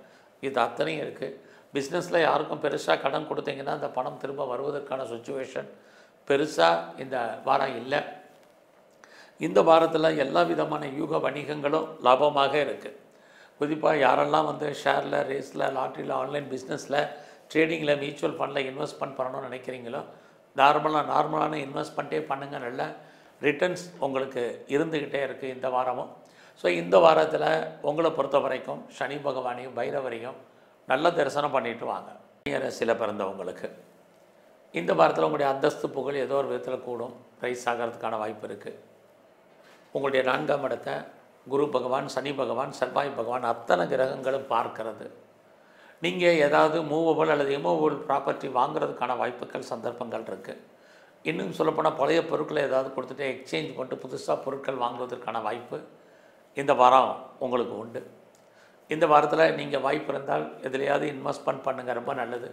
இது அத்தனையும் இருக்குது. பிஸ்னஸில் யாருக்கும் பெருசாக கடன் கொடுத்தீங்கன்னா அந்த பணம் திரும்ப வருவதற்கான சுச்சுவேஷன் பெருசாக இந்த வாரம் இல்லை. இந்த வாரத்தில் எல்லா விதமான யூக வணிகங்களும் லாபமாக இருக்குது. குறிப்பாக யாரெல்லாம் ஷேரில், ரேஸில், லாட்ரியில், ஆன்லைன் பிஸ்னஸில், ட்ரேடிங்கில், மியூச்சுவல் ஃபண்டில் இன்வெஸ்ட்மெண்ட் பண்ணணும்னு நினைக்கிறீங்களோ நார்மலான இன்வெஸ்ட்மெண்ட்டே பண்ணுங்கள். நல்ல ரிட்டர்ன்ஸ் உங்களுக்கு இருந்துக்கிட்டே இருக்குது இந்த வாரமும். ஸோ இந்த வாரத்தில் உங்களை பொறுத்த வரைக்கும் சனி பகவானையும் பைரவரையும் நல்ல தரிசனம் பண்ணிட்டு வாங்க. ராசியில் பிறந்தவங்களுக்கு இந்த வாரத்தில் உங்களுடைய அந்தஸ்து, புகழ் ஏதோ ஒரு விதத்தில் கூடும், ரைஸ் ஆகிறதுக்கான வாய்ப்பு இருக்குது. உங்களுடைய 4ஆம் இடத்தை குரு பகவான், சனி பகவான், செவ்வாய் பகவான் அத்தனை கிரகங்களும் பார்க்கிறது. நீங்கள் ஏதாவது மூவபிள் அல்லது இமூவபிள் ப்ராப்பர்ட்டி வாங்குறதுக்கான வாய்ப்புகள், சந்தர்ப்பங்கள் இருக்குது. இன்னும் சொல்லப்போனால் பழைய பொருட்களை ஏதாவது கொடுத்துட்டு எக்ஸ்சேஞ்ச் பண்ணிட்டு புதுசாக பொருட்கள் வாங்குவதற்கான வாய்ப்பு இந்த வாரம் உங்களுக்கு உண்டு. இந்த வாரத்தில் நீங்கள் வாய்ப்பு இருந்தால் எதிலையாவது இன்வெஸ்ட்மெண்ட் பண்ணுங்கள், ரொம்ப நல்லது.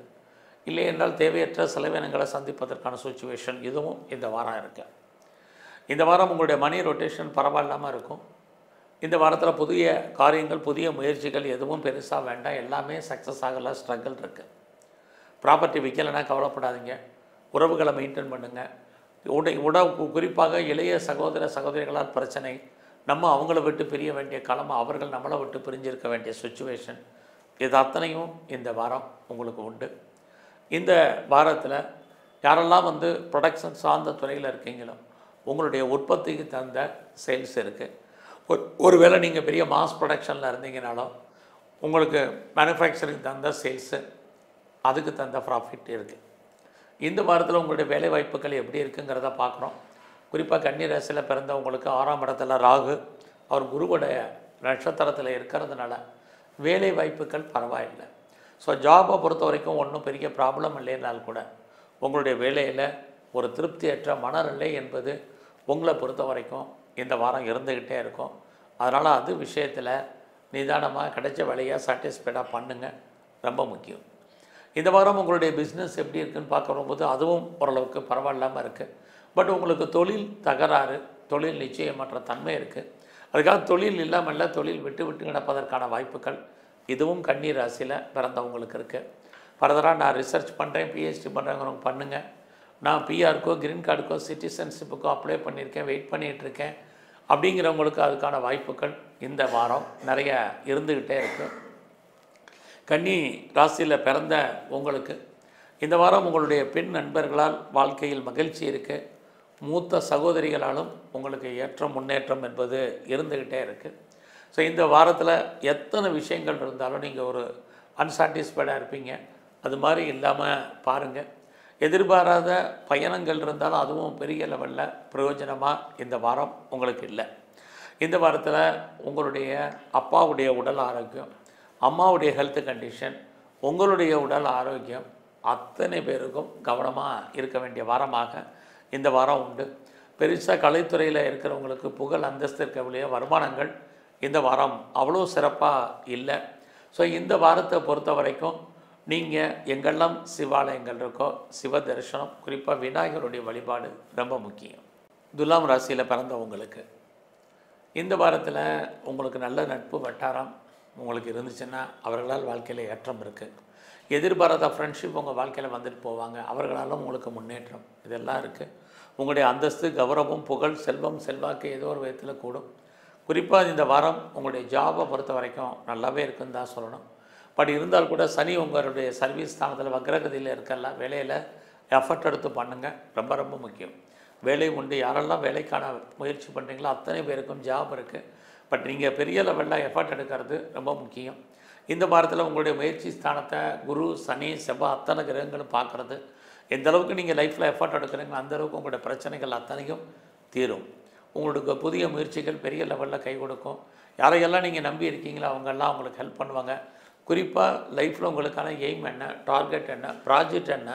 இல்லை என்றால் தேவையற்ற செலவினங்களை சந்திப்பதற்கான சுச்சுவேஷன் இதுவும் இந்த வாரம் இருக்குது. இந்த வாரம் உங்களுடைய மணி ரொட்டேஷன் பரவாயில்லாமல் இருக்கும். இந்த வாரத்தில் புதிய காரியங்கள், புதிய முயற்சிகள் எதுவும் பெருசாக வேண்டாம். எல்லாமே சக்ஸஸ் ஆகல, ஸ்ட்ரகிள் இருக்குது. ப்ராப்பர்ட்டி விற்கலைன்னா கவலைப்படாதீங்க. உறவுகளை மெயின்டைன் பண்ணுங்கள். குறிப்பாக இளைய சகோதர சகோதரிகளால் பிரச்சனை, நம்ம அவங்கள விட்டு பிரிய வேண்டிய காலம், அவர்கள் நம்மளை விட்டு பிரிஞ்சிருக்க வேண்டிய சுச்சுவேஷன் இது அத்தனையும் இந்த வாரம் உங்களுக்கு உண்டு. இந்த வாரத்தில் யாரெல்லாம் ப்ரொடக்ஷன் சார்ந்த துறையில் இருக்கீங்களோ உங்களுடைய உற்பத்திக்கு தகுந்த சேல்ஸ் இருக்குது. ஒருவேளை நீங்கள் பெரிய மாஸ் ப்ரொடக்ஷனில் இருந்தீங்கனாலும் உங்களுக்கு மேனுஃபேக்சரிங் தகுந்த சேல்ஸு, அதுக்கு தகுந்த ப்ராஃபிட் இருக்குது. இந்த வாரத்தில் உங்களுடைய வேலை வாய்ப்புகள் எப்படி இருக்குங்கிறத பார்க்குறோம். குறிப்பாக கன்னி ராசியில் பிறந்தவங்களுக்கு 6ஆம் இடத்துல ராகு, அவர் குருவுடைய நட்சத்திரத்தில் இருக்கிறதுனால வேலை வாய்ப்புகள் பரவாயில்லை. ஸோ ஜாபை பொறுத்த வரைக்கும் ஒன்றும் பெரிய ப்ராப்ளம் இல்லைனால் கூட உங்களுடைய வேலையில் ஒரு திருப்தியற்ற மனநிலை என்பது உங்களை பொறுத்த வரைக்கும் இந்த வாரம் இருந்துக்கிட்டே இருக்கும். அதனால் அது விஷயத்தில் நிதானமாக கிடைச்ச வேலையாக சாட்டிஸ்ஃபைடாக பண்ணுங்கள், ரொம்ப முக்கியம். இந்த வாரம் உங்களுடைய பிஸ்னஸ் எப்படி இருக்குதுன்னு பார்க்கும்போது அதுவும் ஓரளவுக்கு பரவாயில்லாமல் இருக்குது. பட் உங்களுக்கு தொழில் தகராறு, தொழில் நிச்சயமற்ற தன்மை இருக்குது. அதுக்காக தொழில் இல்லாமல் தொழில் விட்டு விட்டு கிடப்பதற்கான வாய்ப்புகள் இதுவும் கன்னி ராசியில் பிறந்தவங்களுக்கு இருக்குது. ஃபர்தராக நான் ரிசர்ச் பண்ணுறேன், பிஹெச்டி பண்ணுறேங்கிறவங்க பண்ணுங்கள். நான் பிஆருக்கோ கிரீன் கார்டுக்கோ சிட்டிசன்ஷிப்புக்கோ அப்ளை பண்ணியிருக்கேன், வெயிட் பண்ணிகிட்ருக்கேன் அப்படிங்கிறவங்களுக்கு அதுக்கான வாய்ப்புகள் இந்த வாரம் நிறைய இருந்துக்கிட்டே இருக்குது. கன்னி ராசியில் பிறந்த உங்களுக்கு இந்த வாரம் உங்களுடைய பெண் நண்பர்களால் வாழ்க்கையில் மகிழ்ச்சி இருக்குது. மூத்த சகோதரிகளாலும் உங்களுக்கு ஏற்றம் முன்னேற்றம் என்பது இருந்துக்கிட்டே இருக்குது. ஸோ இந்த வாரத்தில் எத்தனை விஷயங்கள் இருந்தாலும் நீங்கள் ஒரு அன்சாட்டிஸ்ஃபைடாக இருப்பீங்க. அது மாதிரி இல்லாமல் பாருங்கள். எதிர்பாராத பயணங்கள் இருந்தாலும் அதுவும் பெரிய லெவலில் பிரயோஜனமாக இந்த வாரம் உங்களுக்கு இல்லை. இந்த வாரத்தில் உங்களுடைய அப்பாவுடைய உடல் ஆரோக்கியம், அம்மாவுடைய ஹெல்த் கண்டிஷன், உங்களுடைய உடல் ஆரோக்கியம் அத்தனை பேருக்கும் கவனமாக இருக்க வேண்டிய வாரமாக இந்த வாரம் உண்டு. பெருசாக கலைத்துறையில் இருக்கிறவங்களுக்கு புகழ் அந்தஸ்து இருக்கக்கூடிய வருமானங்கள் இந்த வாரம் அவ்வளோ சிறப்பாக இல்லை. ஸோ இந்த வாரத்தை பொறுத்த வரைக்கும் நீங்கள் எங்கெல்லாம் சிவாலயங்கள் இருக்கோ சிவ தரிசனம், குறிப்பாக விநாயகருடைய வழிபாடு ரொம்ப முக்கியம். துலாம் ராசியில் பிறந்தவங்களுக்கு இந்த வாரத்தில் உங்களுக்கு நல்ல நட்பு வட்டாரம் உங்களுக்கு இருந்துச்சுன்னா அவர்களால் வாழ்க்கையில் ஏற்றம் இருக்குது. எதிர்பாராத ஃப்ரெண்ட்ஷிப் உங்கள் வாழ்க்கையில் வந்துட்டு போவாங்க, அவர்களாலும் உங்களுக்கு முன்னேற்றம் இதெல்லாம் இருக்குது. உங்களுடைய அந்தஸ்து, கௌரவம், புகழ், செல்வம், செல்வாக்கு ஏதோ ஒரு விதத்தில் கூடும். குறிப்பாக இந்த வாரம் உங்களுடைய ஜாபை பொறுத்த வரைக்கும் நல்லாவே இருக்குன்னு தான் சொல்லணும். பட் இருந்தால் கூட சனி உங்களுடைய சர்வீஸ் ஸ்தானத்தில் வக்ரகதியில் இருக்கலாம். வேலையில் எஃபர்ட் எடுத்து பண்ணுங்கள், ரொம்ப ரொம்ப முக்கியம். வேலை உண்டு. யாரெல்லாம் வேலைக்கான முயற்சி பண்ணுறீங்களோ அத்தனை பேருக்கும் ஜாப் இருக்குது. பட் நீங்கள் பெரிய லெவலில் எஃபர்ட் எடுக்கிறது ரொம்ப முக்கியம். இந்த வாரத்தில் உங்களுடைய முயற்சி ஸ்தானத்தை குரு, சனி, செவ்வாய் அத்தனை கிரகங்களும் பார்க்குறது. எந்த அளவுக்கு நீங்கள் லைஃப்பில் எஃபர்ட் எடுக்கிறீங்களோ அந்தளவுக்கு உங்களுடைய பிரச்சனைகள் அத்தனையும் தீரும். உங்களுக்கு புதிய முயற்சிகள் பெரிய லெவலில் கை கொடுக்கும். யாரையெல்லாம் நீங்கள் நம்பி இருக்கீங்களோ அவங்கெல்லாம் உங்களுக்கு ஹெல்ப் பண்ணுவாங்க. குறிப்பாக லைஃப்பில் உங்களுக்கான எய்ம் என்ன, டார்கெட் என்ன, ப்ராஜெக்ட் என்ன,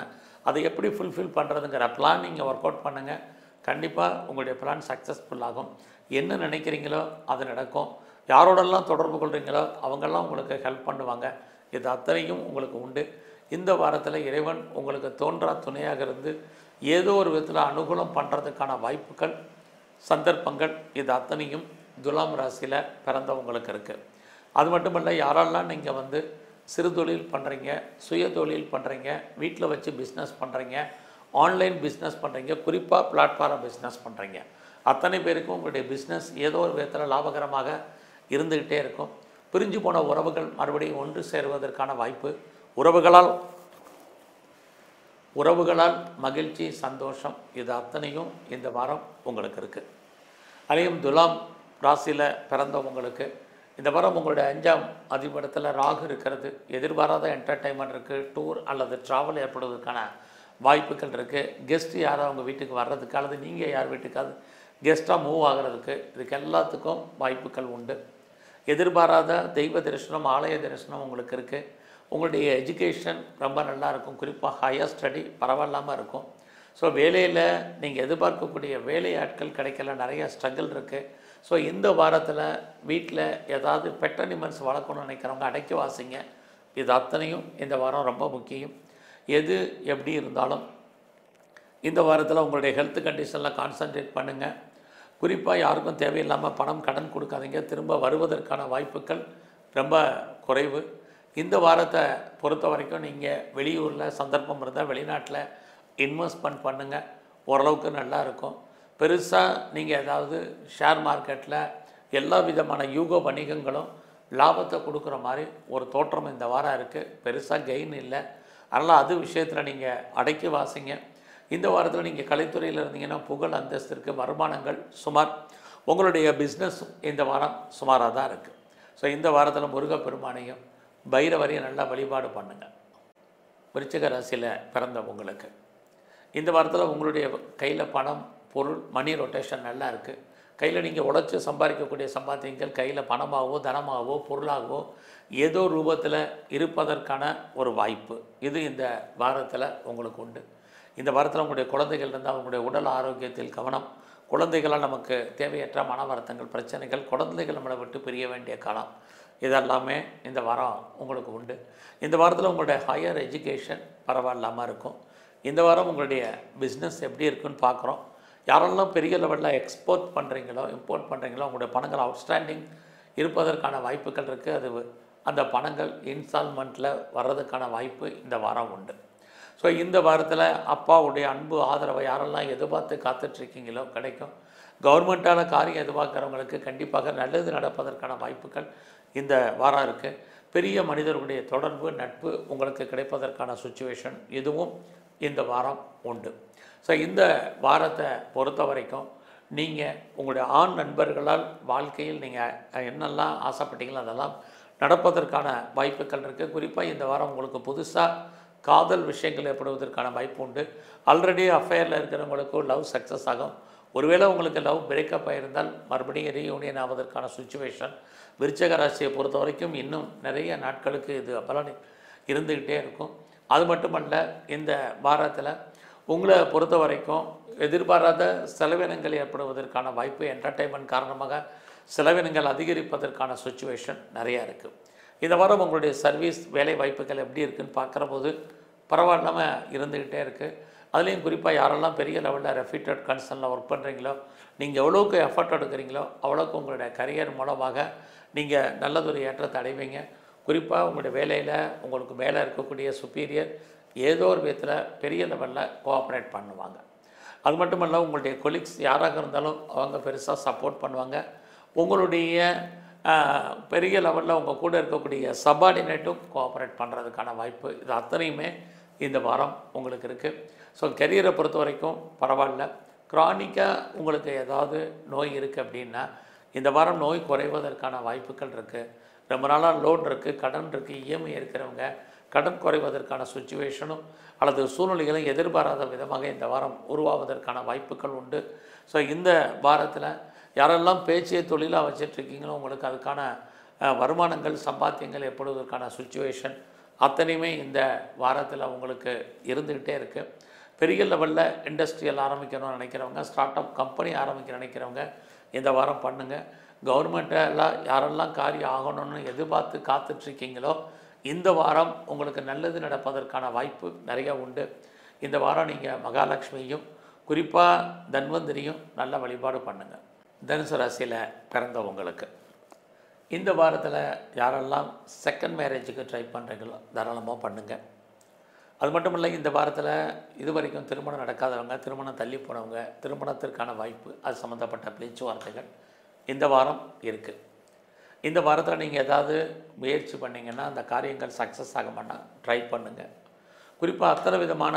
அதை எப்படி ஃபுல்ஃபில் பண்ணுறதுங்கிற பிளான் நீங்கள் ஒர்க் அவுட் பண்ணுங்கள். கண்டிப்பாக உங்களுடைய பிளான் சக்ஸஸ்ஃபுல் ஆகும். என்ன நினைக்கிறீங்களோ அது நடக்கும். யாரோடெல்லாம் தொடர்பு கொள்கிறீங்களோ அவங்கெல்லாம் உங்களுக்கு ஹெல்ப் பண்ணுவாங்க. இது அத்தனையும் உங்களுக்கு உண்டு. இந்த வாரத்தில் இறைவன் உங்களுக்கு தோன்றா துணையாக இருந்து ஏதோ ஒரு விதத்தில் அனுகூலம் பண்ணுறதுக்கான வாய்ப்புகள், சந்தர்ப்பங்கள் இது அத்தனையும் துலாம் ராசியில் பிறந்தவங்களுக்கு இருக்குது. அது மட்டும் இல்லை, யாரெல்லாம் நீங்கள் சிறு தொழில் பண்ணுறீங்க, சுய தொழில் பண்ணுறீங்க, வீட்டில் வச்சு பிஸ்னஸ் பண்ணுறீங்க, ஆன்லைன் பிஸ்னஸ் பண்ணுறீங்க, குறிப்பாக பிளாட்ஃபார்ம் பிஸ்னஸ் பண்ணுறீங்க, அத்தனை பேருக்கும் உங்களுடைய பிஸ்னஸ் ஏதோ ஒரு விதத்தில் லாபகரமாக இருந்துக்கிட்டே இருக்கும். பிரிஞ்சு போன உறவுகள் மறுபடியும் ஒன்று சேருவதற்கான வாய்ப்பு, உறவுகளால் மகிழ்ச்சி, சந்தோஷம் இது அத்தனையும் இந்த வாரம் உங்களுக்கு இருக்குது. அதையும் துலாம் ராசியில் பிறந்தவங்களுக்கு இந்த வாரம் உங்களுடைய 5ஆம் அதிபடத்தில் ராகு இருக்கிறது. எதிர்பாராத என்டர்டைன்மெண்ட் இருக்குது. டூர் அல்லது ட்ராவல் ஏற்படுவதற்கான வாய்ப்புகள் இருக்குது. கெஸ்ட் யாரும் அவங்க வீட்டுக்கு வர்றதுக்கு அல்லது நீங்கள் யார் வீட்டுக்காவது கெஸ்ட்டாக மூவ் ஆகிறதுக்கு இதுக்கு எல்லாத்துக்கும் வாய்ப்புகள் உண்டு. எதிர்பாராத தெய்வ தரிசனம், ஆலய தரிசனம் உங்களுக்கு இருக்குது. உங்களுடைய எஜுகேஷன் ரொம்ப நல்லா இருக்கும். குறிப்பாக ஹையர் ஸ்டடி பரவாயில்லாமல் இருக்கும். ஸோ வேலையில் நீங்கள் எதிர்பார்க்கக்கூடிய வேலை ஆட்கள் கிடைக்கல, நிறைய ஸ்ட்ரகிள் இருக்குது. ஸோ இந்த வாரத்தில் வீட்டில் ஏதாவது பெட் அனிமல்ஸ் வளர்க்கணும்னு நினைக்கிறவங்க அடக்கி வாசிங்க. இது அத்தனையும் இந்த வாரம் ரொம்ப முக்கியம். எது எப்படி இருந்தாலும் இந்த வாரத்தில் உங்களுடைய ஹெல்த் கண்டிஷனில் கான்சன்ட்ரேட் பண்ணுங்கள். குறிப்பாக யாருக்கும் தேவையில்லாமல் பணம் கடன் கொடுக்காதீங்க. திரும்ப வருவதற்கான வாய்ப்புகள் ரொம்ப குறைவு. இந்த வாரத்தை பொறுத்த வரைக்கும் நீங்கள் வெளியூரில் சந்தர்ப்பம் இருந்தால் வெளிநாட்டில் இன்வெஸ்ட்மெண்ட் பண்ணுங்கள், ஓரளவுக்கு நல்லா இருக்கும். பெருசாக நீங்கள் ஏதாவது ஷேர் மார்க்கெட்டில் எல்லா விதமான யூக வணிகங்களும் லாபத்தை கொடுக்குற மாதிரி ஒரு தோற்றம் இந்த வாரம் இருக்குது. பெருசாக கெயின் இல்லை. அதனால் அது விஷயத்தில் நீங்கள் அடக்கி வாசிங்க. இந்த வாரத்தில் நீங்கள் கலைத்துறையில் இருந்தீங்கன்னா புகழ் அந்தஸ்திற்கு வருமானங்கள் சுமார் உங்களுடைய பிஸ்னஸ் இந்த வாரம் சுமாராக தான் இருக்குது. ஸோ இந்த வாரத்தில் முருகப்பெருமானையும் பைரவரையும் நல்லா வழிபாடு பண்ணுங்கள். விருச்சிக ராசியில் பிறந்த உங்களுக்கு இந்த வாரத்தில் உங்களுடைய கையில் பணம், பொருள், மணி ரொட்டேஷன் நல்லா இருக்குது. கையில் நீங்கள் உழைச்சி சம்பாதிக்கக்கூடிய சம்பாத்தியங்கள் கையில் பணமாகவோ தனமாகவோ பொருளாகவோ ஏதோ ரூபத்தில் இருப்பதற்கான ஒரு வாய்ப்பு இது இந்த வாரத்தில் உங்களுக்கு உண்டு. இந்த வாரத்தில் உங்களுடைய குழந்தைகள் இருந்தால் அவங்களுடைய உடல் ஆரோக்கியத்தில் கவனம். குழந்தைகளால் நமக்கு தேவையற்ற மன வருத்தங்கள், பிரச்சனைகள், குழந்தைகள் நம்மளை விட்டு பிரிய வேண்டிய காலம், இதெல்லாமே இந்த வாரம் உங்களுக்கு உண்டு. இந்த வாரத்தில் உங்களுடைய ஹையர் எஜுகேஷன் பரவாயில்லாமல் இருக்கும். இந்த வாரம் உங்களுடைய பிஸ்னஸ் எப்படி இருக்குன்னு பார்க்குறோம். யாரெல்லாம் பெரிய லெவலில் எக்ஸ்போர்ட் பண்ணுறீங்களோ, இம்போர்ட் பண்ணுறீங்களோ, உங்களுடைய பணங்கள் அவுட்ஸ்டாண்டிங் இருப்பதற்கான வாய்ப்புகள் இருக்குது. அது அந்த பணங்கள் இன்ஸ்டால்மெண்ட்டில் வர்றதுக்கான வாய்ப்பு இந்த வாரம் உண்டு. ஸோ இந்த வாரத்தில் அப்பாவுடைய அன்பு ஆதரவை யாரெல்லாம் எதிர்பார்த்து காத்துட்ருக்கீங்களோ கிடைக்கும். கவர்மெண்ட்டால் காரியம் எதிர்பார்க்குறவங்களுக்கு கண்டிப்பாக நல்லது நடப்பதற்கான வாய்ப்புகள் இந்த வாரம் இருக்குது. பெரிய மனிதர்களுடைய தொடர்பு, நட்பு உங்களுக்கு கிடைப்பதற்கான சுச்சுவேஷன் இதுவும் இந்த வாரம் உண்டு. ஸோ இந்த வாரத்தை பொறுத்த வரைக்கும் நீங்கள் உங்களுடைய ஆண் நண்பர்களால் வாழ்க்கையில் நீங்கள் என்னெல்லாம் ஆசைப்பட்டீங்களோ அதெல்லாம் நடப்பதற்கான வாய்ப்புகள் இருக்குது. குறிப்பாக இந்த வாரம் உங்களுக்கு புதுசாக காதல் விஷயங்கள் ஏற்படுவதற்கான வாய்ப்பு உண்டு. ஆல்ரெடி அஃபேரில் இருக்கிறவங்களுக்கும் லவ் சக்ஸஸ் ஆகும். ஒருவேளை உங்களுக்கு லவ் பிரேக்கப் ஆகியிருந்தால் மறுபடியும் ரீயூனியன் ஆவதற்கான சுச்சுவேஷன் விருச்சிக ராசியை பொறுத்த வரைக்கும் இன்னும் நிறைய நாட்களுக்கு இது பலன் இருந்துக்கிட்டே இருக்கும். அது மட்டுமல்ல, இந்த வாரத்தில் உங்களை பொறுத்த வரைக்கும் எதிர்பாராத செலவினங்கள் ஏற்படுவதற்கான வாய்ப்பு, என்டர்டெயின்மெண்ட் காரணமாக செலவினங்கள் அதிகரிப்பதற்கான சுச்சுவேஷன் நிறையா இருக்குது. இந்த வாரம் உங்களுடைய சர்வீஸ் வேலை வாய்ப்புகள் எப்படி இருக்குதுன்னு பார்க்குற போது பரவாயில்லாமல் இருந்துக்கிட்டே இருக்குது. அதுலேயும் குறிப்பாக யாரெல்லாம் பெரிய லெவலில் ரெஃப்யூட்டட் கன்சர்னில் ஒர்க் பண்ணுறீங்களோ, நீங்கள் எவ்வளோக்கு எஃபர்ட் எடுக்கிறீங்களோ அவ்வளோக்கு உங்களுடைய கரியர் மூலமாக நீங்கள் நல்லதொரு ஏற்றத்தை அடைவீங்க. குறிப்பாக உங்களுடைய வேலையில் உங்களுக்கு மேலே இருக்கக்கூடிய சுப்பீரியர் ஏதோ ஒரு விதத்தில் பெரிய லெவலில் கோஆப்ரேட் பண்ணுவாங்க. அது மட்டும் இல்லை, உங்களுடைய கொலீக்ஸ் யாராக இருந்தாலும் அவங்க பெருசாக சப்போர்ட் பண்ணுவாங்க. உங்களுடைய பெரிய லெவலில் உங்கள் கூட இருக்கக்கூடிய சபார்டினேட்டும் கோஆப்ரேட் பண்ணுறதுக்கான வாய்ப்பு இது அத்தனையுமே இந்த வாரம் உங்களுக்கு இருக்குது. ஸோ கெரியரை பொறுத்த வரைக்கும் பரவாயில்ல. க்ரானிக்காக உங்களுக்கு ஏதாவது நோய் இருக்குது அப்படின்னா இந்த வாரம் நோய் குறைவதற்கான வாய்ப்புகள் இருக்குது. ரொம்ப நாளாக லோன் இருக்குது, கடன் இருக்குது, இஎம்ஐ இருக்கிறவங்க கடன் குறைவதற்கான சுச்சுவேஷனும் அல்லது சூழ்நிலைகளும் எதிர்பாராத விதமாக இந்த வாரம் உருவாவதற்கான வாய்ப்புகள் உண்டு. ஸோ இந்த வாரத்தில் யாரெல்லாம் பேச்சியை தொழிலாக வச்சிட்ருக்கீங்களோ உங்களுக்கு அதுக்கான வருமானங்கள், சம்பாத்தியங்கள் ஏற்படுவதற்கான சுச்சுவேஷன் அத்தனையுமே இந்த வாரத்தில் உங்களுக்கு இருந்துக்கிட்டே இருக்குது. பெரிய லெவலில் இண்டஸ்ட்ரியல் ஆரம்பிக்கணும்னு நினைக்கிறவங்க, ஸ்டார்ட் அப் கம்பெனி ஆரம்பிக்க நினைக்கிறவங்க இந்த வாரம் பண்ணுங்கள். கவர்மெண்ட்டெல்லாம் யாரெல்லாம் காரியம் ஆகணும்னு எதிர்பார்த்து காத்துட்ருக்கீங்களோ இந்த வாரம் உங்களுக்கு நல்லது நடப்பதற்கான வாய்ப்பு நிறையா உண்டு. இந்த வாரம் நீங்கள் மகாலட்சுமியும் குறிப்பாக தன்வந்திரியும் நல்ல வழிபாடு பண்ணுங்கள். தனுசு ராசியில் பிறந்தவங்களுக்கு இந்த வாரத்தில் யாரெல்லாம் செகண்ட் மேரேஜுக்கு ட்ரை பண்ணுறீங்களோ தாராளமாக பண்ணுங்கள். அது மட்டும் இல்லை, இந்த வாரத்தில் இது வரைக்கும் திருமணம் நடக்காதவங்க, திருமணம் தள்ளி போனவங்க, திருமணத்திற்கான வாய்ப்பு, அது சம்மந்தப்பட்ட பேச்சுவார்த்தைகள் இந்த வாரம் இருக்குது. இந்த வாரத்தில் நீங்கள் ஏதாவது முயற்சி பண்ணிங்கன்னா அந்த காரியங்கள் சக்ஸஸ் ஆக மாட்டாங்க. ட்ரை பண்ணுங்கள். குறிப்பாக அத்தனை விதமான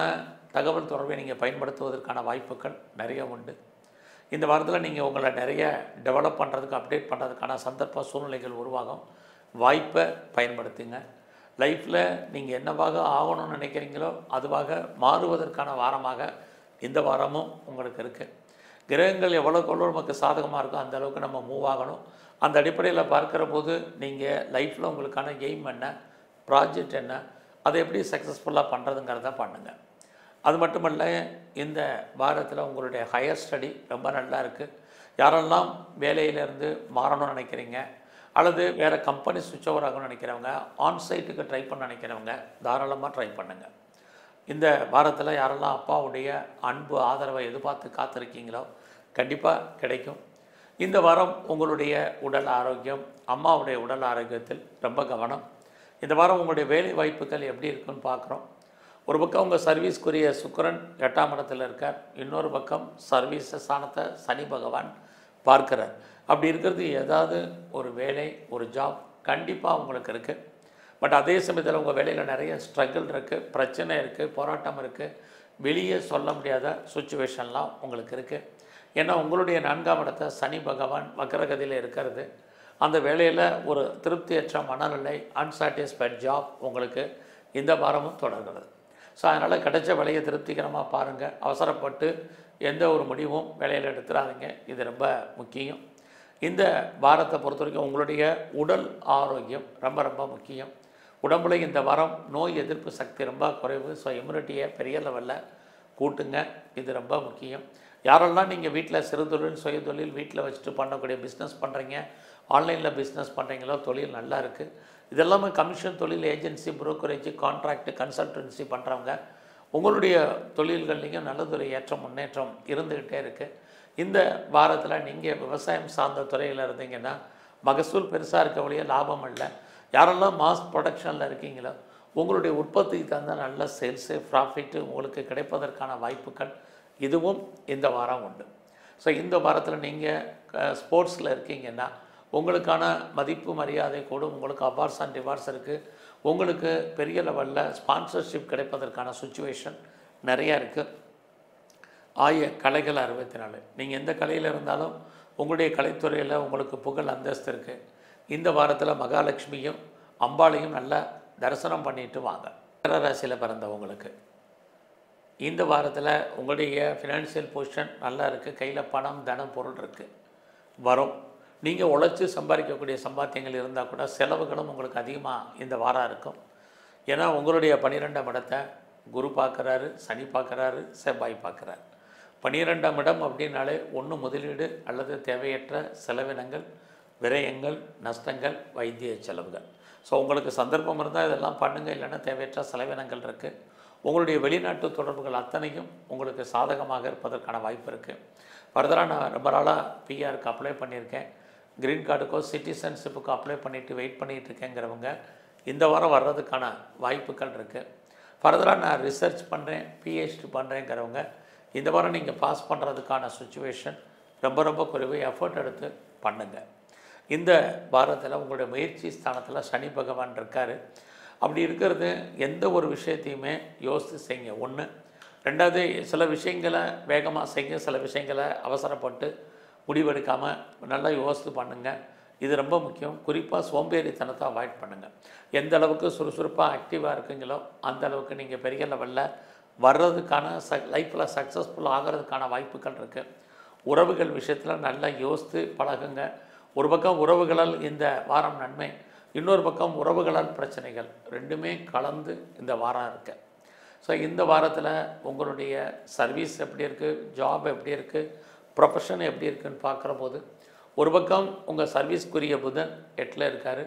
தகவல் தொடர்பை நீங்கள் பயன்படுத்துவதற்கான வாய்ப்புகள் நிறைய உண்டு. இந்த வாரத்தில் நீங்கள் உங்களை நிறைய டெவலப் பண்ணுறதுக்கு, அப்டேட் பண்ணுறதுக்கான சந்தர்ப்ப சூழ்நிலைகள் உருவாகும். வாய்ப்பை பயன்படுத்துங்க. லைஃப்பில் நீங்கள் என்னவாக ஆகணும்னு நினைக்கிறீங்களோ அதுவாக மாறுவதற்கான வாரமாக இந்த வாரமும் உங்களுக்கு இருக்குது. கிரகங்கள் எவ்வளோக்கு நமக்கு சாதகமாக இருக்கோ அந்த அளவுக்கு நம்ம மூவ் ஆகணும். அந்த அடிப்படையில் பார்க்குற போது நீங்கள் லைஃப்பில் உங்களுக்கான எய்ம் என்ன, ப்ராஜெக்ட் என்ன, அதை எப்படி சக்ஸஸ்ஃபுல்லாக பண்ணுறதுங்கிறத பண்ணுங்கள். அது மட்டுமல்ல, இந்த வாரத்தில் உங்களுடைய ஹையர் ஸ்டடி ரொம்ப நல்லா இருக்குது. யாரெல்லாம் வேலையிலேருந்து மாறணும்னு நினைக்கிறீங்க அல்லது வேறு கம்பெனி சுவிட்ச் ஓவர் ஆகணும்னு நினைக்கிறவங்க, ஆன்சைட்டுக்கு ட்ரை பண்ண நினைக்கிறவங்க தாராளமாக ட்ரை பண்ணுங்கள். இந்த வாரத்தில் யாரெல்லாம் அப்பாவுடைய அன்பு ஆதரவை எதிர்பார்த்து காத்திருக்கீங்களோ கண்டிப்பாக கிடைக்கும். இந்த வாரம் உங்களுடைய உடல் ஆரோக்கியம், அம்மாவுடைய உடல் ஆரோக்கியத்தில் ரொம்ப கவனம். இந்த வாரம் உங்களுடைய வேலை வாய்ப்புகள் எப்படி இருக்குன்னு பார்க்குறோம். ஒரு பக்கம் உங்கள் சர்வீஸ்க்குரிய சுக்கிரன் 8ஆம் இடத்தில் இருக்கார், இன்னொரு பக்கம் சர்வீஸ் ஸ்தானத்தை சனி பகவான் பார்க்குறார். அப்படி இருக்கிறது ஏதாவது ஒரு வேலை, ஒரு ஜாப் கண்டிப்பாக உங்களுக்கு இருக்குது. பட் அதே சமயத்தில் உங்கள் வேலையில் நிறைய ஸ்ட்ரகிள் இருக்குது, பிரச்சனை இருக்குது, போராட்டம் இருக்குது, வெளியே சொல்ல முடியாத சுச்சுவேஷன்லாம் உங்களுக்கு இருக்குது. ஏன்னா உங்களுடைய 4ஆம் இடத்தை சனி பகவான் வக்ரகதியில் இருக்கிறது. அந்த வேலையில் ஒரு திருப்தியற்ற மனநிலை, அன்சாட்டிஸ்ஃபைட் ஜாப் உங்களுக்கு இந்த வாரமும் தொடர்கிறது. ஸோ அதனால் கிடைச்ச வேலையை திருப்திகரமாக பாருங்கள். அவசரப்பட்டு எந்த ஒரு முடிவும் வேலையில் எடுத்துடாதீங்க. இது ரொம்ப முக்கியம். இந்த வாரத்தை பொறுத்த வரைக்கும் உங்களுடைய உடல் ஆரோக்கியம் ரொம்ப ரொம்ப முக்கியம். உடம்புல இந்த வாரம் நோய் எதிர்ப்பு சக்தி ரொம்ப குறைவு. ஸோ இம்யூனிட்டியை பெரிய லெவலில் கூட்டுங்க. இது ரொம்ப முக்கியம். யாரெல்லாம் நீங்கள் வீட்டில் சிறு தொழில், சுய தொழில் வீட்டில் வச்சுட்டு பண்ணக்கூடிய பிஸ்னஸ் பண்ணுறீங்க, ஆன்லைனில் பிஸ்னஸ் பண்ணுறீங்களோ, தொழில் நல்லா இருக்குது. இதெல்லாமே கமிஷன் தொழில், ஏஜென்சி, புரோக்கரேஜ், கான்ட்ராக்ட், கன்சல்டன்சி பண்ணுறவங்க உங்களுடைய தொழில்கள்லேயும் நல்லதொரு ஏற்றம் முன்னேற்றம் இருந்துக்கிட்டே இருக்குது. இந்த வாரத்தில் நீங்கள் விவசாயம் சார்ந்த துறையில் இருந்தீங்கன்னா மகசூல் பெருசாக இருக்க வழியாக லாபம் இல்லை. யாரெல்லாம் மாஸ் ப்ரொடக்ஷனில் இருக்கீங்களோ உங்களுடைய உற்பத்திக்கு தகுந்த நல்ல சேல்ஸு, ப்ராஃபிட்டு உங்களுக்கு கிடைப்பதற்கான வாய்ப்புகள் இதுவும் இந்த வாரம் உண்டு. ஸோ இந்த வாரத்தில் நீங்கள் ஸ்போர்ட்ஸில் இருக்கீங்கன்னா உங்களுக்கான மதிப்பு மரியாதை கூடும். உங்களுக்கு அவார்ட்ஸ் அண்ட் ரிவார்ட்ஸ் இருக்குது. உங்களுக்கு பெரிய லெவலில் ஸ்பான்சர்ஷிப் கிடைப்பதற்கான சுச்சுவேஷன் நிறையா இருக்குது. கலைகள் 64. நீங்கள் எந்த கலையில் இருந்தாலும் உங்களுடைய கலைத்துறையில் உங்களுக்கு புகழ் அந்தஸ்து இருக்குது. இந்த வாரத்தில் மகாலட்சுமியும் அம்பாளையும் நல்லா தரிசனம் பண்ணிட்டு வாங்க. மகர ராசியில் பிறந்தவங்களுக்கு இந்த வாரத்தில் உங்களுடைய ஃபினான்ஷியல் பொசிஷன் நல்லா இருக்குது. கையில் பணம், தனம், பொருள் இருக்குது, வரும். நீங்கள் உழைச்சி சம்பாதிக்கக்கூடிய சம்பாத்தியங்கள் இருந்தால் கூட செலவுகளும் உங்களுக்கு அதிகமாக இந்த வாரம் இருக்கும். ஏன்னா உங்களுடைய 12ஆம் இடத்தை குரு பார்க்குறாரு, சனி பார்க்குறாரு, செவ்வாய் பார்க்குறாரு. 12ஆம் இடம் அப்படின்னாலே ஒன்று முதலீடு அல்லது தேவையற்ற செலவினங்கள், விரயங்கள், நஷ்டங்கள், வைத்திய செலவுகள். ஸோ உங்களுக்கு சந்தர்ப்பம் இருந்தால் இதெல்லாம் பண்ணுங்கள். இல்லைன்னா தேவையற்ற செலவினங்கள் இருக்குது. உங்களுடைய வெளிநாட்டு தொடர்புகள் அத்தனையும் உங்களுக்கு சாதகமாக இருப்பதற்கான வாய்ப்பு இருக்குது. ஃபர்தராக நான் ரொம்ப நாளாக பிஆருக்கு அப்ளை பண்ணியிருக்கேன், க்ரீன் கார்டுக்கோ சிட்டிசன்ஷிப்புக்கோ அப்ளை பண்ணிவிட்டு வெயிட் பண்ணிகிட்டு இருக்கேங்கிறவங்க இந்த வாரம் வர்றதுக்கான வாய்ப்புகள் இருக்குது. ஃபர்தராக நான் ரிசர்ச் பண்ணுறேன், பிஹெச்டி பண்ணுறேங்கிறவங்க இந்த வாரம் நீங்கள் பாஸ் பண்ணுறதுக்கான சுச்சுவேஷன் ரொம்ப ரொம்ப குறைவு. எஃபர்ட் எடுத்து பண்ணுங்கள். இந்த வாரத்தில் உங்களுடைய முயற்சி ஸ்தானத்தில் சனி பகவான் இருக்கார். அப்படி இருக்கிறது எந்த ஒரு விஷயத்தையுமே யோசித்து செய்யுங்க. ஒன்று. ரெண்டாவது, சில விஷயங்களை வேகமாக செய்யுங்க, சில விஷயங்களை அவசரப்பட்டு முடிவெடுக்காமல் நல்லா யோசித்து பண்ணுங்கள். இது ரொம்ப முக்கியம். குறிப்பாக சோம்பேறித்தனத்தை அவாய்ட் பண்ணுங்கள். எந்த அளவுக்கு சுறுசுறுப்பாக ஆக்டிவாக இருக்குங்களோ அந்த அளவுக்கு நீங்கள் பெரிய லெவலில் வர்றதுக்கான லைஃப்பில் சக்ஸஸ்ஃபுல் ஆகிறதுக்கான வாய்ப்புகள் இருக்குது. உறவுகள் விஷயத்தில் நல்லா யோசித்து பழகுங்க. ஒரு பக்கம் உறவுகளால் இந்த வாரம் நன்மை, இன்னொரு பக்கம் உறவுகளால் பிரச்சனைகள், ரெண்டுமே கலந்து இந்த வாரம் இருக்குது. ஸோ இந்த வாரத்தில் உங்களுடைய சர்வீஸ் எப்படி இருக்குது, ஜாப் எப்படி இருக்குது, ப்ரொஃபஷன் எப்படி இருக்குதுன்னு பார்க்குற போது ஒரு பக்கம் உங்கள் சர்வீஸ்க்குரிய புதன் 8ல் இருக்கார்,